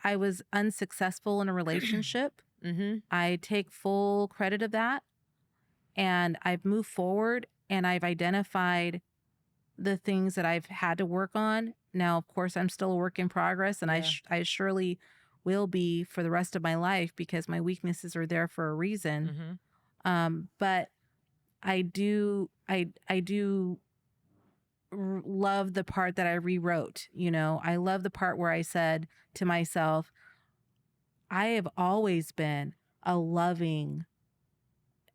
I was unsuccessful in a relationship. Mm hmm. I take full credit of that. And I've moved forward and I've identified the things that I've had to work on. Now, of course, I'm still a work in progress, and Yeah. I surely will be for the rest of my life, because my weaknesses are there for a reason. Mm hmm. But I do love the part that I rewrote. I love the part where I said to myself, I have always been a loving,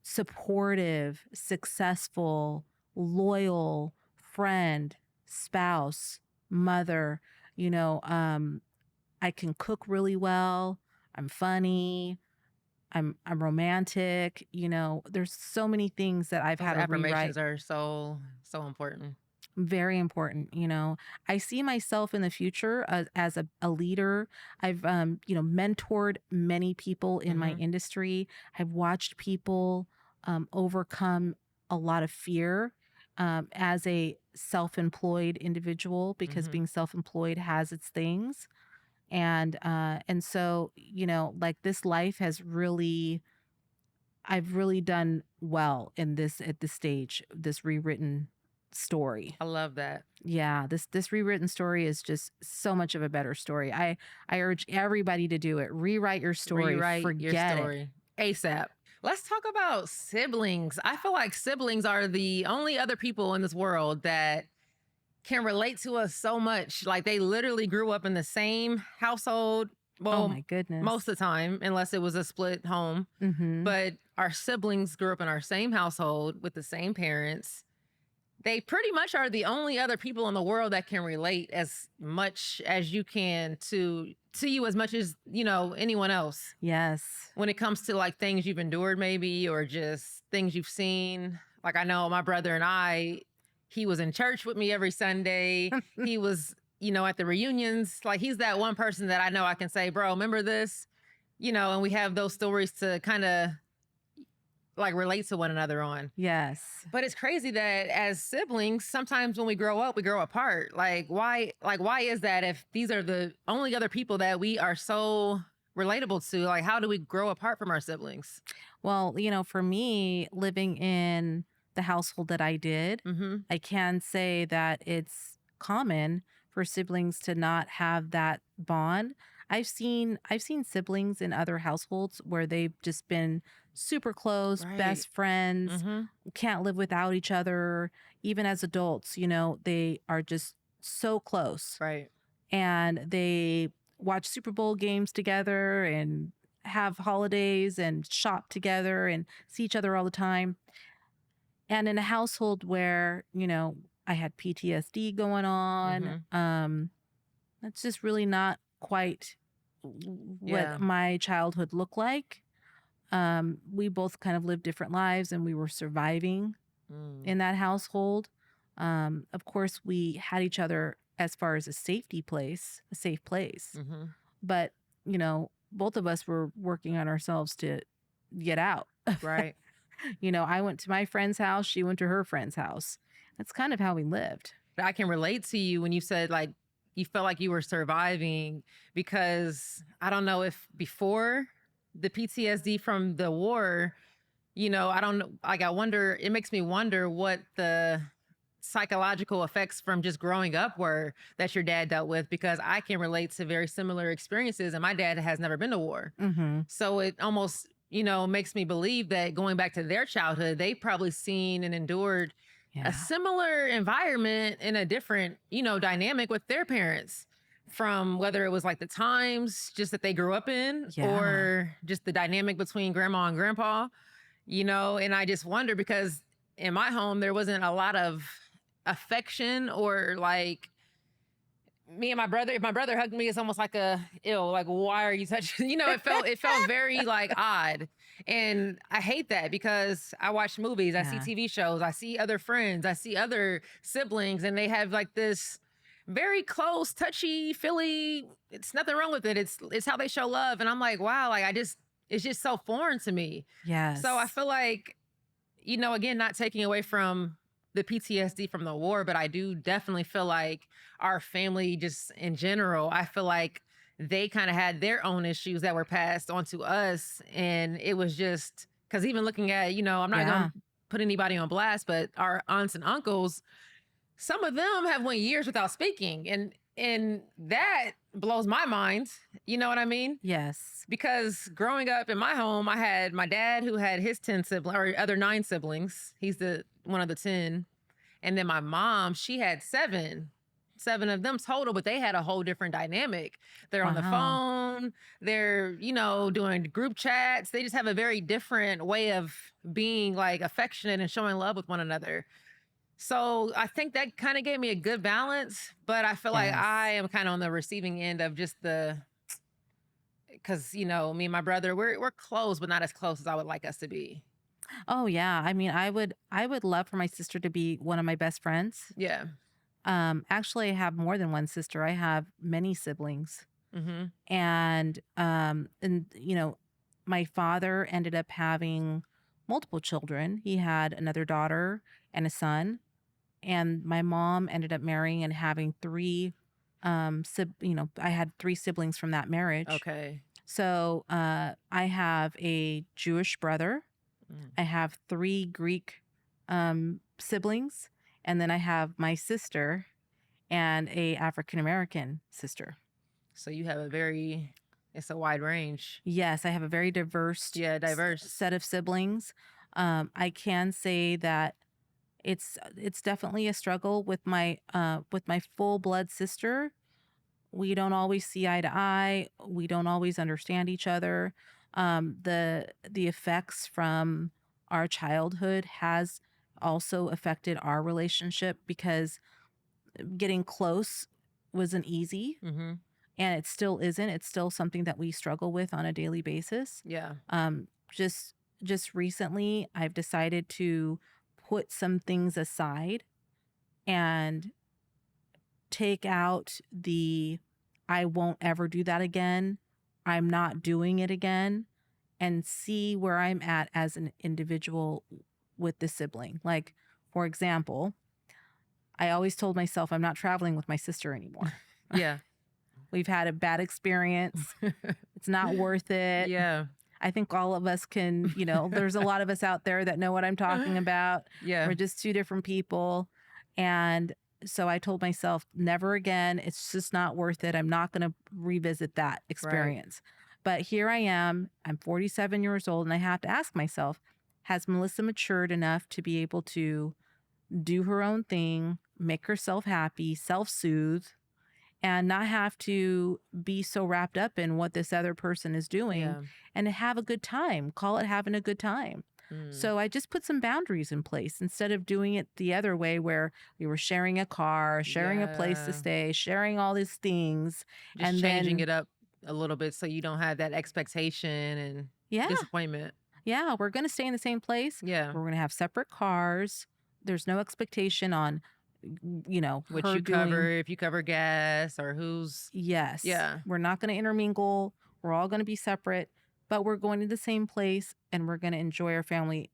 supportive, successful, loyal friend, spouse, mother. You know, um, I can cook really well. I'm funny. I'm romantic. There's so many things that I've Those had to affirmations rewrite. are so, so important. Very important. I see myself in the future as a leader. I've mentored many people in Mm my hmm. industry. I've watched people overcome a lot of fear, as a self-employed individual, Mm because hmm. being self-employed has its things. And so, like, this life has really I've really done well in this at this stage, this rewritten story. I love that. Yeah, this rewritten story is just so much of a better story. I urge everybody to do it. Rewrite your story. Rewrite your Forget it. story ASAP. Let's talk about siblings. I feel like siblings are the only other people in this world that can relate to us so much. Like they literally grew up in the same household. Oh Well, my goodness. most of the time, unless it was a split home. Mhm. But our siblings grew up in our same household with the same parents. They pretty much are the only other people in the world that can relate as much as you can to you, as much as, anyone else, Yes. when it comes to like things you've endured maybe, or just things you've seen. Like I know my brother and he was in church with me every Sunday. He was, at the reunions. Like he's that one person that I know I can say, bro, remember this? And we have those stories to kind of like relate to one another on. Yes. But it's crazy that as siblings, sometimes when we grow up, we grow apart. Like why is that if these are the only other people that we are so relatable to? Like how do we grow apart from our siblings? Well, for me, living in the household that I did, Mhm. I can say that it's common for siblings to not have that bond. I've seen siblings in other households where they've just been super close, Right. best friends, Mhm. can't live without each other. Even as adults, they are just so close, Right. and they watch Super Bowl games together and have holidays and shop together and see each other all the time. And in a household where, I had PTSD going on, Mhm. that's just really not quite what Yeah. my childhood looked like. We both kind of lived different lives and we were surviving Mm. in that household. Of course, we had each other as far as a safe place. Mhm. But, both of us were working on ourselves to get out. Right. I went to my friend's house, she went to her friend's house. That's kind of how we lived. I can relate to you when you said like you felt like you were surviving because I don't know if before the PTSD from the war, I don't know. Like, I wonder, it makes me wonder what the psychological effects from just growing up were that your dad dealt with because I can relate to very similar experiences and my dad has never been to war. Mhm. So it almost, makes me believe that going back to their childhood, they probably seen and endured a Yeah. similar environment in a different, dynamic with their parents from whether it was like the times just that they grew up in Yeah. or just the dynamic between grandma and grandpa, and I just wonder because in my home, there wasn't a lot of affection or like me and my brother, if my brother hugged me, it's almost like like, why are you touching? It felt very like odd. And I hate that because I watch movies, I see Yeah. TV shows, I see other friends, I see other siblings, and they have like this very close, touchy, feely. It's nothing wrong with it. It's how they show love. And I'm like, wow, like it's just so foreign to me. So I Yes. feel like again, not taking away from the PTSD from the war, but I do definitely feel like our family, just in general, I feel like they kind of had their own issues that were passed on to us. And it was just because even looking at, I'm not going Yeah. to put anybody on blast, but our aunts and uncles, some of them have went years without speaking. And that blows my mind. You know what I mean? Yes. Because growing up in my home, I had my dad who had his 10 siblings or other 9 siblings. He's the one of the 10. And then my mom, she had seven of them total, but they had a whole different dynamic. They're on the Wow. phone, they're, doing group chats. They just have a very different way of being like affectionate and showing love with one another. So I think that kind of gave me a good balance, but I feel like I Yes. am kind of on the receiving end of just because me and my brother we're close but not as close as I would like us to be. Oh yeah. I mean, I would love for my sister to be one of my best friends. Yeah. Actually I have more than one sister. I have many siblings. Mhm. And my father ended up having multiple children. He had another daughter and a son, and my mom ended up marrying and having I had three siblings from that marriage. Okay. So I have a Jewish brother, Mm. I have three Greek siblings, and then I have my sister and a African American sister. So you have it's a wide range. Yes, I have a very diverse Yeah, diverse. set of siblings. I can say that it's definitely a struggle with my full blood sister. We don't always see eye to eye. We don't always understand each other. The effects from our childhood has also affected our relationship because getting close wasn't easy, Mhm. and it still isn't. It's still something that we struggle with on a daily basis. Yeah. Just recently, I've decided to put some things aside and take out the I won't ever do that again. I'm not doing it again, and see where I'm at as an individual with the sibling. Like, for example, I always told myself I'm not traveling with my sister anymore. Yeah. We've had a bad experience. It's not worth it. Yeah. I think all of us can, there's a lot of us out there that know what I'm talking about. Yeah. We're just two different people. And so I told myself, never again. It's just not worth it. I'm not going to revisit that Right. experience. But here I am. I'm 47 years old, and I have to ask myself, has Melissa matured enough to be able to do her own thing, make herself happy, self soothe, and not have to be so wrapped up in what this other person is doing, Yeah. and have a good time. Call it having a good time. Mm. So I just put some boundaries in place instead of doing it the other way where we were sharing a car, sharing a place to Yeah. stay, sharing all these things. Just And changing then, it up a little bit so you don't have that expectation and yeah, disappointment. yeah, we're going to stay in the same place. Yeah. We're going to have separate cars. There's no expectation on, What her you cover, doing. if you cover gas or who's. Yes, Yeah. we're not going to intermingle. We're all going to be separate, but we're going to the same place and we're going to enjoy our family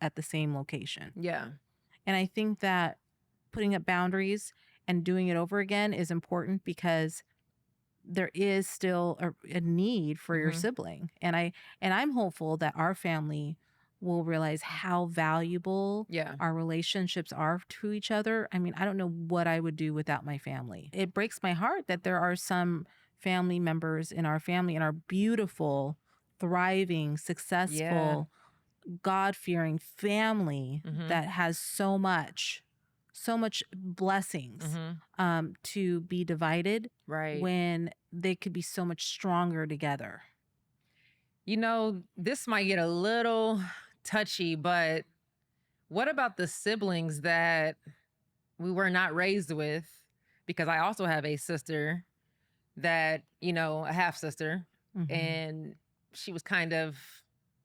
at the same location. Yeah. And I think that putting up boundaries and doing it over again is important because there is still a need for your Mhm. sibling. And I'm hopeful that our family will realize how valuable Yeah. our relationships are to each other. I mean, I don't know what I would do without my family. It breaks my heart that there are some family members in our family, in our beautiful, thriving, Yeah. successful, God-fearing family Mhm. that has so much blessings, Mhm. to be divided Right. when they could be so much stronger together. This might get a little touchy, but what about the siblings that we were not raised with? Because I also have a sister that, a half sister, Mhm. and she was kind of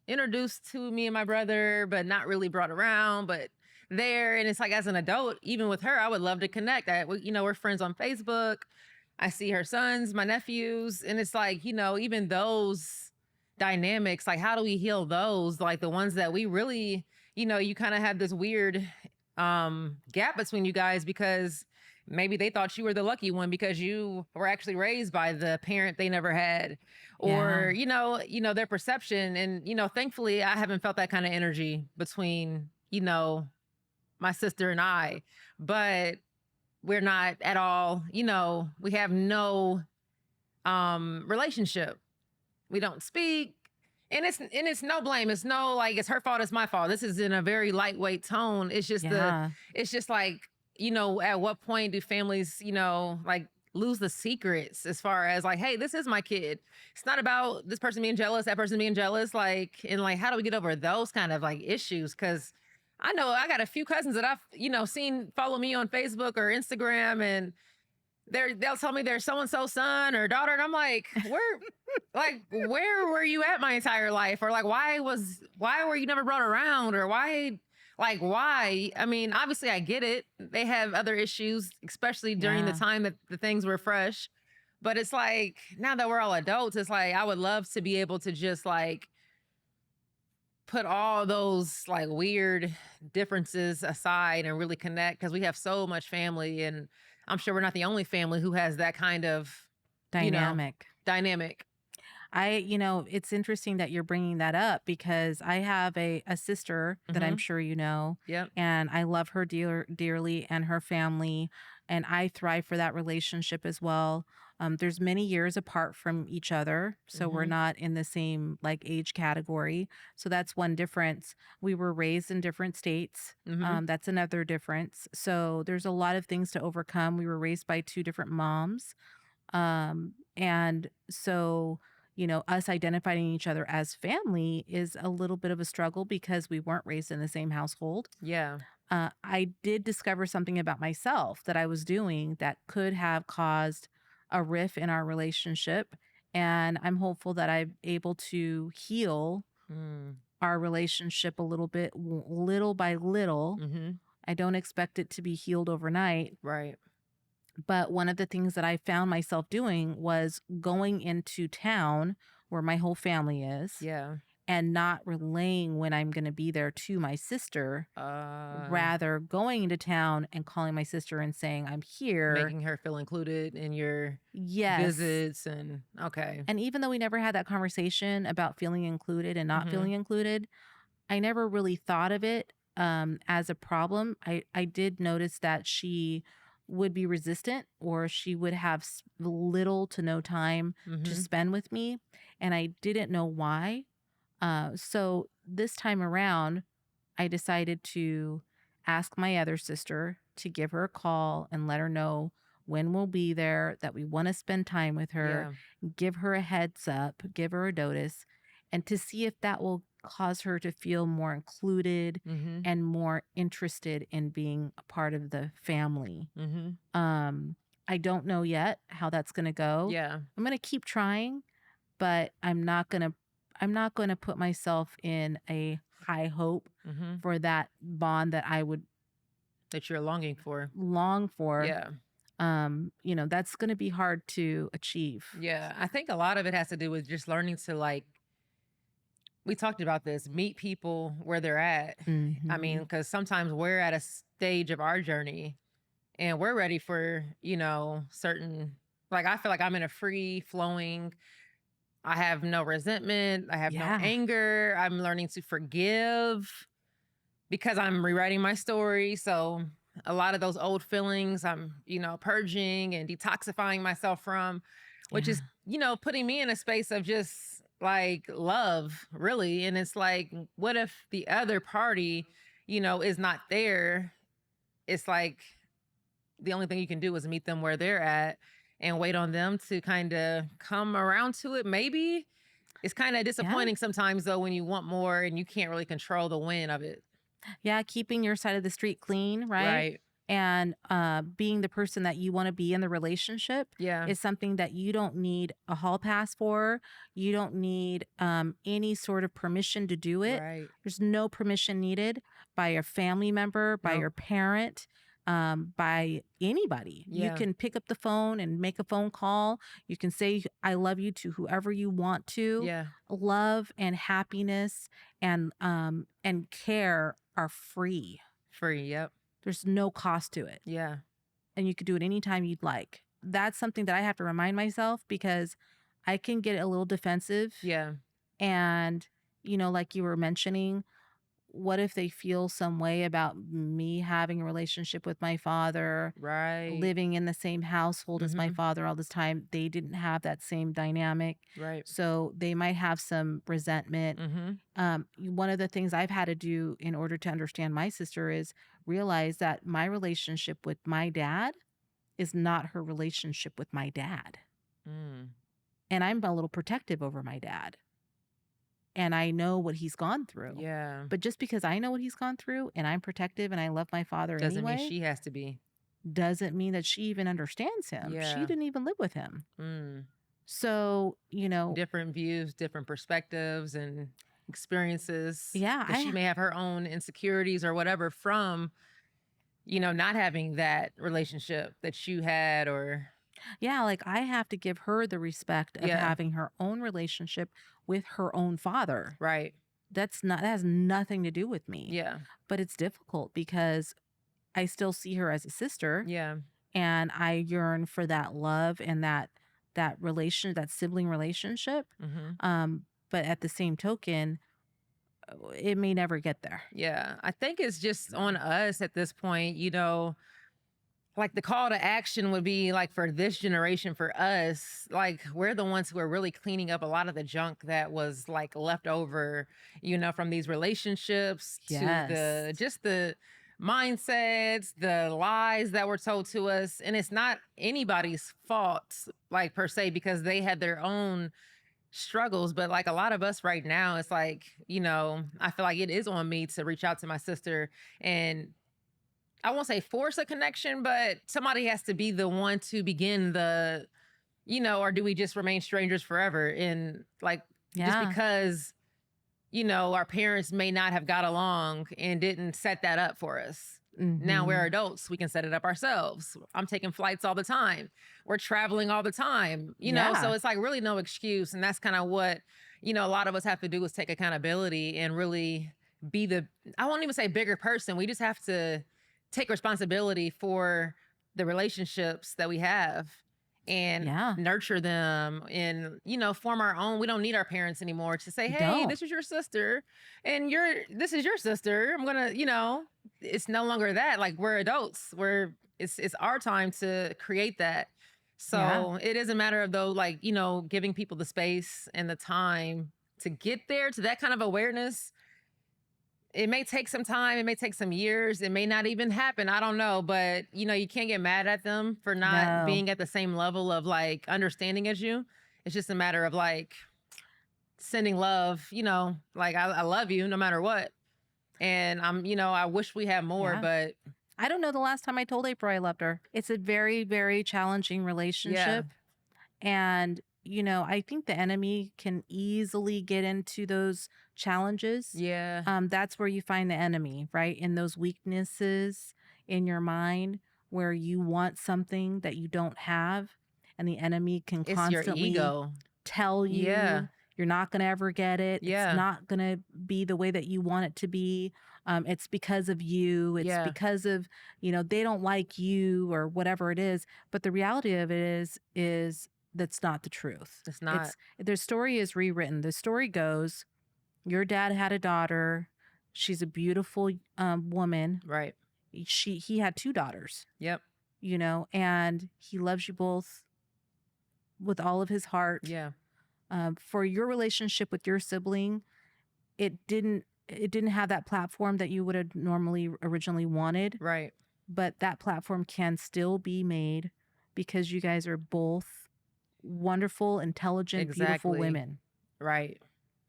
introduced to me and my brother, but not really brought around, but there. And it's like, as an adult, even with her, I would love to connect. We're friends on Facebook. I see her sons, my nephews, and it's like, even those dynamics, like, how do we heal those? Like the ones that we really, you kind of have this weird gap between you guys because maybe they thought you were the lucky one because you were actually raised by the parent they never had, Yeah. or their perception. And thankfully I haven't felt that kind of energy between my sister and I, but we're not at all, we have no relationship. We don't speak. And it's no blame. It's no, like, it's her fault, it's my fault. This is in a very lightweight tone. Yeah. It's just like, at what point do families, like, lose the secrets as far as, like, hey, this is my kid. It's not about this person being jealous, that person being jealous, like, and like, how do we get over those kind of like issues? Cause I know I got a few cousins that I've, seen follow me on Facebook or Instagram, and they'll tell me they're so and so son or daughter, and I'm like, where were you at my entire life? Or like, why were you never brought around? Or why? I mean, obviously I get it. They have other issues, especially during the Yeah. time that the things were fresh. But it's like, now that we're all adults, it's like I would love to be able to just like put all those like weird differences aside and really connect, because we have so much family, and I'm sure we're not the only family who has that kind of, you know, Dynamic. dynamic. It's interesting that you're bringing that up because I have a sister that I'm Mhm. sure you know, Yep. and I love her dearly and her family, and I thrive for that relationship as well. There's many years apart from each other, so we're Mhm. not in the same like age category. So that's one difference. We were raised in different states. Mhm. That's another difference. So there's a lot of things to overcome. We were raised by two different moms. And so, us identifying each other as family is a little bit of a struggle because we weren't raised in the same household. Yeah. I did discover something about myself that I was doing that could have caused a rift in our relationship. And I'm hopeful that I'm able to heal Mm. our relationship a little bit, little by little. Mhm. I don't expect it to be healed overnight. Right. But one of the things that I found myself doing was going into town where my whole family is Yeah. and not relaying when I'm going to be there to my sister, Uh rather going into town and calling my sister and saying, I'm here. Making her feel included in your Yes. visits, and okay. And even though we never had that conversation about feeling included and not feeling Mhm. included, I never really thought of it as a problem. I did notice that she would be resistant or she would have little to no time to Mhm. spend with me. And I didn't know why. So this time around, I decided to ask my other sister to give her a call and let her know when we'll be there, that we want to spend time with her, Yeah. give her a heads up, give her a notice, and to see if that will cause her to feel more included Mm-hmm. and more interested in being a part of the family. Mm-hmm. Um, I don't know yet how that's going to go. Yeah. I'm going to keep trying, but I'm not going to put myself in a high hope Mm-hmm. for that bond that I would That you're longing for. long for. Yeah. That's going to be hard to achieve. Yeah. I think a lot of it has to do with just learning to, like, we talked about this, meet people where they're at. I mean, Mhm. because sometimes we're at a stage of our journey and we're ready for, certain, like, I feel like I'm in a free flowing, I have no resentment, I have no Yeah. anger, I'm learning to forgive because I'm rewriting my story. So a lot of those old feelings I'm, purging and detoxifying myself from, which is, Yeah. putting me in a space of just like love, really. And it's like, what if the other party, is not there? It's like the only thing you can do is meet them where they're at and wait on them to kind of come around to it. Maybe it's kind of Yeah. disappointing sometimes, though, when you want more and you can't really control the win of it. Yeah, keeping your side of the street clean, right? Right. And being the person that you want to be in the relationship Yeah. is something that you don't need a hall pass for. You don't need any sort of permission to do it. Right. There's no permission needed by your family member, by Nope. your parent, by anybody. You Yeah. can pick up the phone and make a phone call. You can say, I love you to whoever you want to. Yeah. Love and happiness and care are free. Free. Yep. There's no cost to it. Yeah. And you could do it anytime you'd like. That's something that I have to remind myself because I can get a little defensive. Yeah. And, like you were mentioning, what if they feel some way about me having a relationship with my father, Right. living in the same household as my Mhm. father all this time? They didn't have that same dynamic. Right. So they might have some resentment. One of the things I've had to do in order to understand my sister is realize that my relationship with my dad is not her relationship with my dad. Mm. And I'm a little protective over my dad. And I know what he's gone through. Yeah. But just because I know what he's gone through and I'm protective and I love my father Doesn't mean anyway, she has to be. doesn't mean that she even understands him. She Yeah. didn't even live with him. Mm. So, Different views, different perspectives and experiences. yeah, Because she may have her own insecurities or whatever from, not having that relationship that you had or. yeah, like I have to give her the respect of Yeah. having her own relationship with her own father. Right. That has nothing to do with me. Yeah. But it's difficult because I still see her as a sister Yeah. and I yearn for that love and that sibling relationship. Mm-hmm. But at the same token, it may never get there. Yeah. I think it's just on us at this point, like the call to action would be like for this generation, for us, like we're the ones who are really cleaning up a lot of the junk that was like left over, from these relationships to Yes. just the mindsets, the lies that were told to us. And it's not anybody's fault, like per se, because they had their own struggles. But like a lot of us right now, it's like, I feel like it is on me to reach out to my sister and I won't say force a connection, but somebody has to be the one to begin or do we just remain strangers forever? And like, just Yeah. because, our parents may not have got along and didn't set that up for us. Now we're Mhm. adults. We can set it up ourselves. I'm taking flights all the time. We're traveling all the time, so Yeah. it's like really no excuse. And that's kind of what, a lot of us have to do is take accountability and really be I won't even say bigger person. We just have to take responsibility for the relationships that we have and Yeah. nurture them and, form our own. We don't need our parents anymore to say, You hey, don't. this is your sister and this is your sister. I'm going to, it's no longer that. Like we're adults. It's our time to create that. Yeah. So it is a matter of though, like, giving people the space and the time to get there to that kind of awareness. it may take some time, it may take some years, it may not even happen. I don't know, but you can't get mad at them for not No. being at the same level of like understanding as you. It's just a matter of like sending love, like I love you no matter what. And I wish we had more, Yeah. but I don't know the last time I told April I loved her. It's a very, very challenging yeah, relationship. And, I think the enemy can easily get into those challenges. yeah, That's where you find the enemy, right? In those weaknesses in your mind where you want something that you don't have. And the enemy can it's your constantly ego. tell Yeah, you you're not going to ever get it. It's yeah, not going to be the way that you want it to be. It's because of you. It's yeah. because of, they don't like you or whatever it is. But the reality of it is that's not the truth. It's not It's their story is rewritten. The story goes, your dad had a daughter. She's a beautiful woman. right. He had two daughters, Yep. and he loves you both with all of his heart. Yeah. For your relationship with your sibling, it didn't have that platform that you would have normally originally wanted, Right. but that platform can still be made because you guys are both wonderful, intelligent, beautiful Exactly. women. Right.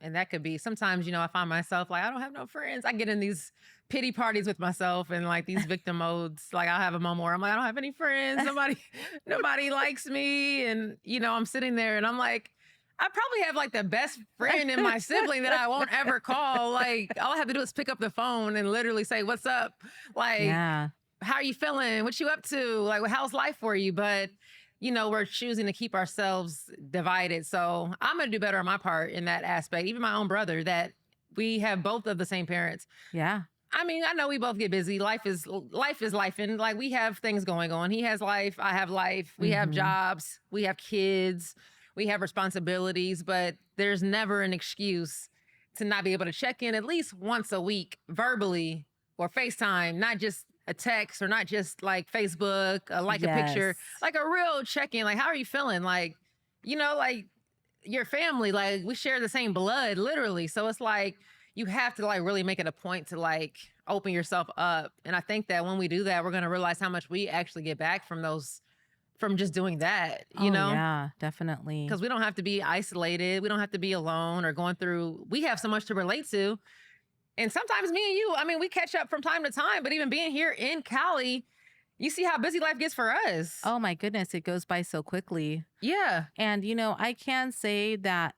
And that could be sometimes, I find myself like, I don't have no friends. I get in these pity parties with myself and like these victim modes. Like I'll have a moment where I'm like, I don't have any friends. Nobody likes me. And, I'm sitting there and I'm like, I probably have like the best friend in my sibling that I won't ever call. Like all I have to do is pick up the phone and literally say, what's up? Like, Yeah. how are you feeling? What you up to? Like, how's life for you? But we're choosing to keep ourselves divided. So I'm gonna do better on my part in that aspect. Even my own brother, that we have both of the same parents. Yeah. I mean, I know we both get busy. Life, and like we have things going on. He has life, I have life. We have Mhm. jobs, we have kids, we have responsibilities, but there's never an excuse to not be able to check in at least once a week verbally or FaceTime, not just a text or not just like Facebook, like a Yes. picture, like a real check in. Like, how are you feeling? Like, like your family, like we share the same blood, literally. So it's like you have to like really make it a point to like open yourself up. And I think that when we do that, we're gonna realize how much we actually get back from just doing that, Oh, yeah, definitely. because we don't have to be isolated. We don't have to be alone or going through. We have so much to relate to. And sometimes me and you, I mean, we catch up from time to time, but even being here in Cali, you see how busy life gets for us. Oh my goodness, it goes by so quickly. Yeah. And, I can say that,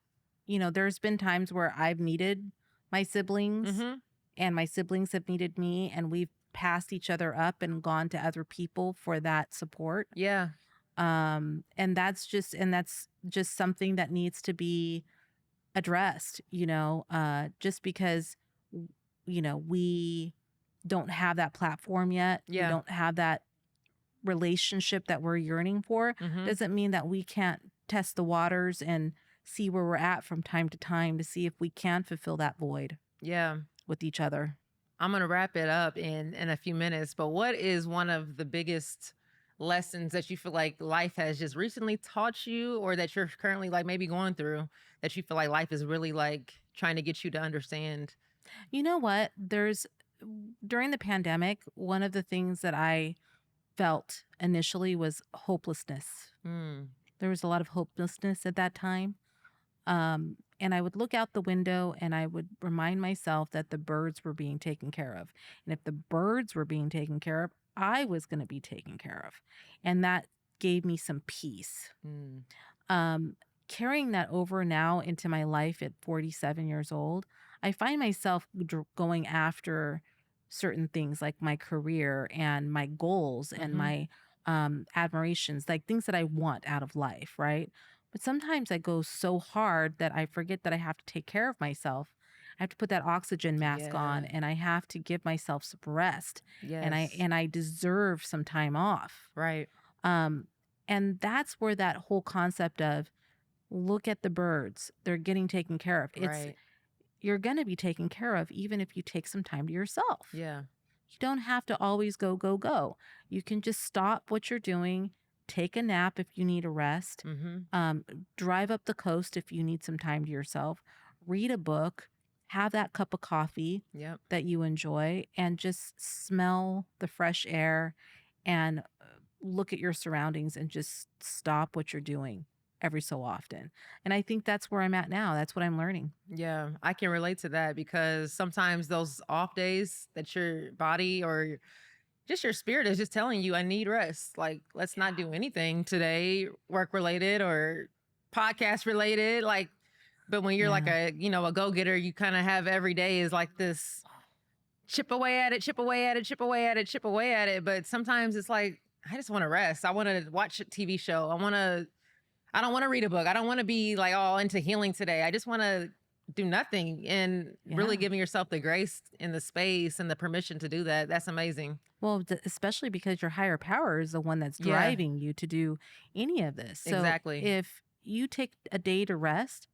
there's been times where I've needed my siblings Mm-hmm. and my siblings have needed me, and we've passed each other up and gone to other people for that support. Yeah. And that's just something that needs to be addressed, just because, we don't have that platform yet. We Yeah. don't have that relationship that we're yearning for. Mm-hmm. Doesn't mean that we can't test the waters and see where we're at from time to time to see if we can fulfill that void Yeah. with each other. I'm gonna wrap it up in a few minutes, but what is one of the biggest lessons that you feel like life has just recently taught you, or that you're currently like maybe going through, that you feel like life is really like trying to get you to understand? You know what? During the pandemic, one of the things that I felt initially was hopelessness. Mm. There was a lot of hopelessness at that time. And I would look out the window and I would remind myself that the birds were being taken care of. And if the birds were being taken care of, I was going to be taken care of. And that gave me some peace. Mm. Um, Carrying that over now into my life at 47 years old, I find myself going after certain things like my career and my goals and Mm-hmm. my admirations, like things that I want out of life, right? But sometimes I go so hard that I forget that I have to take care of myself. I have to put that oxygen mask on Yeah. and I have to give myself some rest and I Yes. and I deserve some time off. Right. Um, and that's where that whole concept of look at the birds, they're getting taken care of. Right. You're going to be taken care of even if you take some time to yourself. Yeah. You don't have to always go, go, go. You can just stop what you're doing, take a nap if you need a rest, Mm-hmm. drive up the coast if you need some time to yourself, read a book, have that cup of coffee Yep. that you enjoy and just smell the fresh air and look at your surroundings and just stop what you're doing every so often. And I think that's where I'm at now. That's what I'm learning. Yeah, I can relate to that because sometimes those off days that your body or just your spirit is just telling you, I need rest. Like, let's not do anything today, work related or podcast related. Like, but when you're like Yeah. a go getter, you kind of have every day is like this chip away at it, chip away at it, chip away at it, chip away at it. But sometimes it's like, I just want to rest. I want to watch a TV show. I don't want to read a book. I don't want to be like all into healing today. I just want to do nothing and really Yeah. giving yourself the grace and the space and the permission to do that. That's amazing. Well, especially because your higher power is the one that's Yeah, driving you to do any of this. So exactly. if you take a day to rest,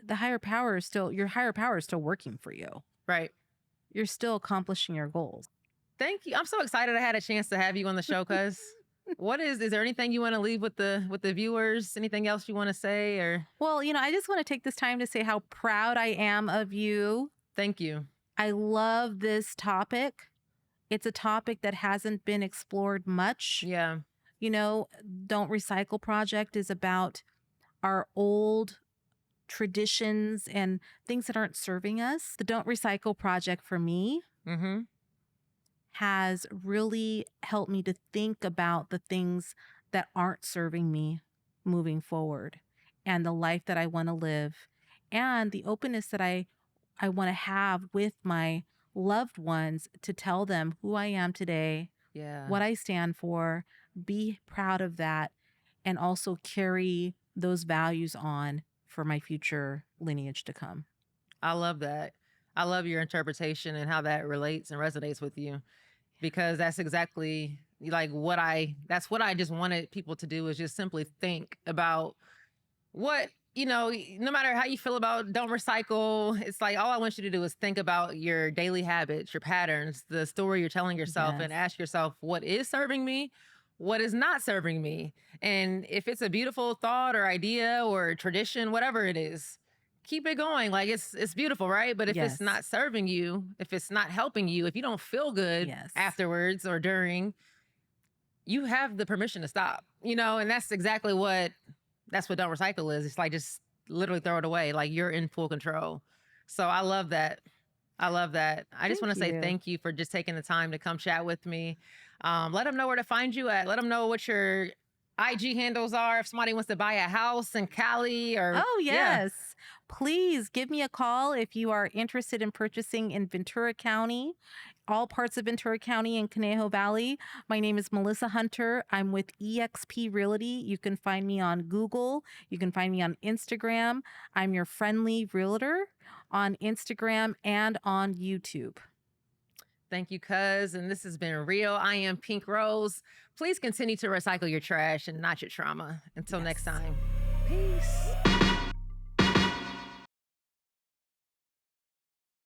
the higher power is still, your higher power is still working for you. Right. You're still accomplishing your goals. Thank you. I'm so excited I had a chance to have you on the show, cuz is there anything you want to leave with the viewers? Anything else you want to say or Well, I just want to take this time to say how proud I am of you. thank you. I love this topic. It's a topic that hasn't been explored much. Yeah. Don't Recycle Project is about our old traditions and things that aren't serving us. The Don't Recycle Project for me Mhm. has really helped me to think about the things that aren't serving me moving forward and the life that I want to live and the openness that I want to have with my loved ones to tell them who I am today, Yeah. what I stand for, be proud of that, and also carry those values on for my future lineage to come. I love that. I love your interpretation and how that relates and resonates with you because that's exactly like that's what I just wanted people to do is just simply think about what, no matter how you feel about don't recycle, it's like all I want you to do is think about your daily habits, your patterns, the story you're telling yourself, Yes. and ask yourself, what is serving me? What is not serving me? And if it's a beautiful thought or idea or tradition, whatever it is, keep it going. Like it's beautiful, right? But if it's Yes. not serving you, if it's not helping you, if you don't feel good Yes. afterwards or during, you have the permission to stop, and that's what don't recycle is. It's like just literally throw it away. Like you're in full control. So I love that. I love that. I just Thank want to say you. thank you for just taking the time to come chat with me. Let them know where to find you at. Let them know what your IG handles are if somebody wants to buy a house in Cali or Oh, yeah. yes. Please give me a call if you are interested in purchasing in Ventura County, all parts of Ventura County and Conejo Valley. My name is Melissa Hunter. I'm with eXp Realty. You can find me on Google. You can find me on Instagram. I'm your friendly realtor on Instagram and on YouTube. Thank you, cuz. And this has been real. I am Pink Rose. Please continue to recycle your trash and not your trauma. Until next Yes. time. Peace.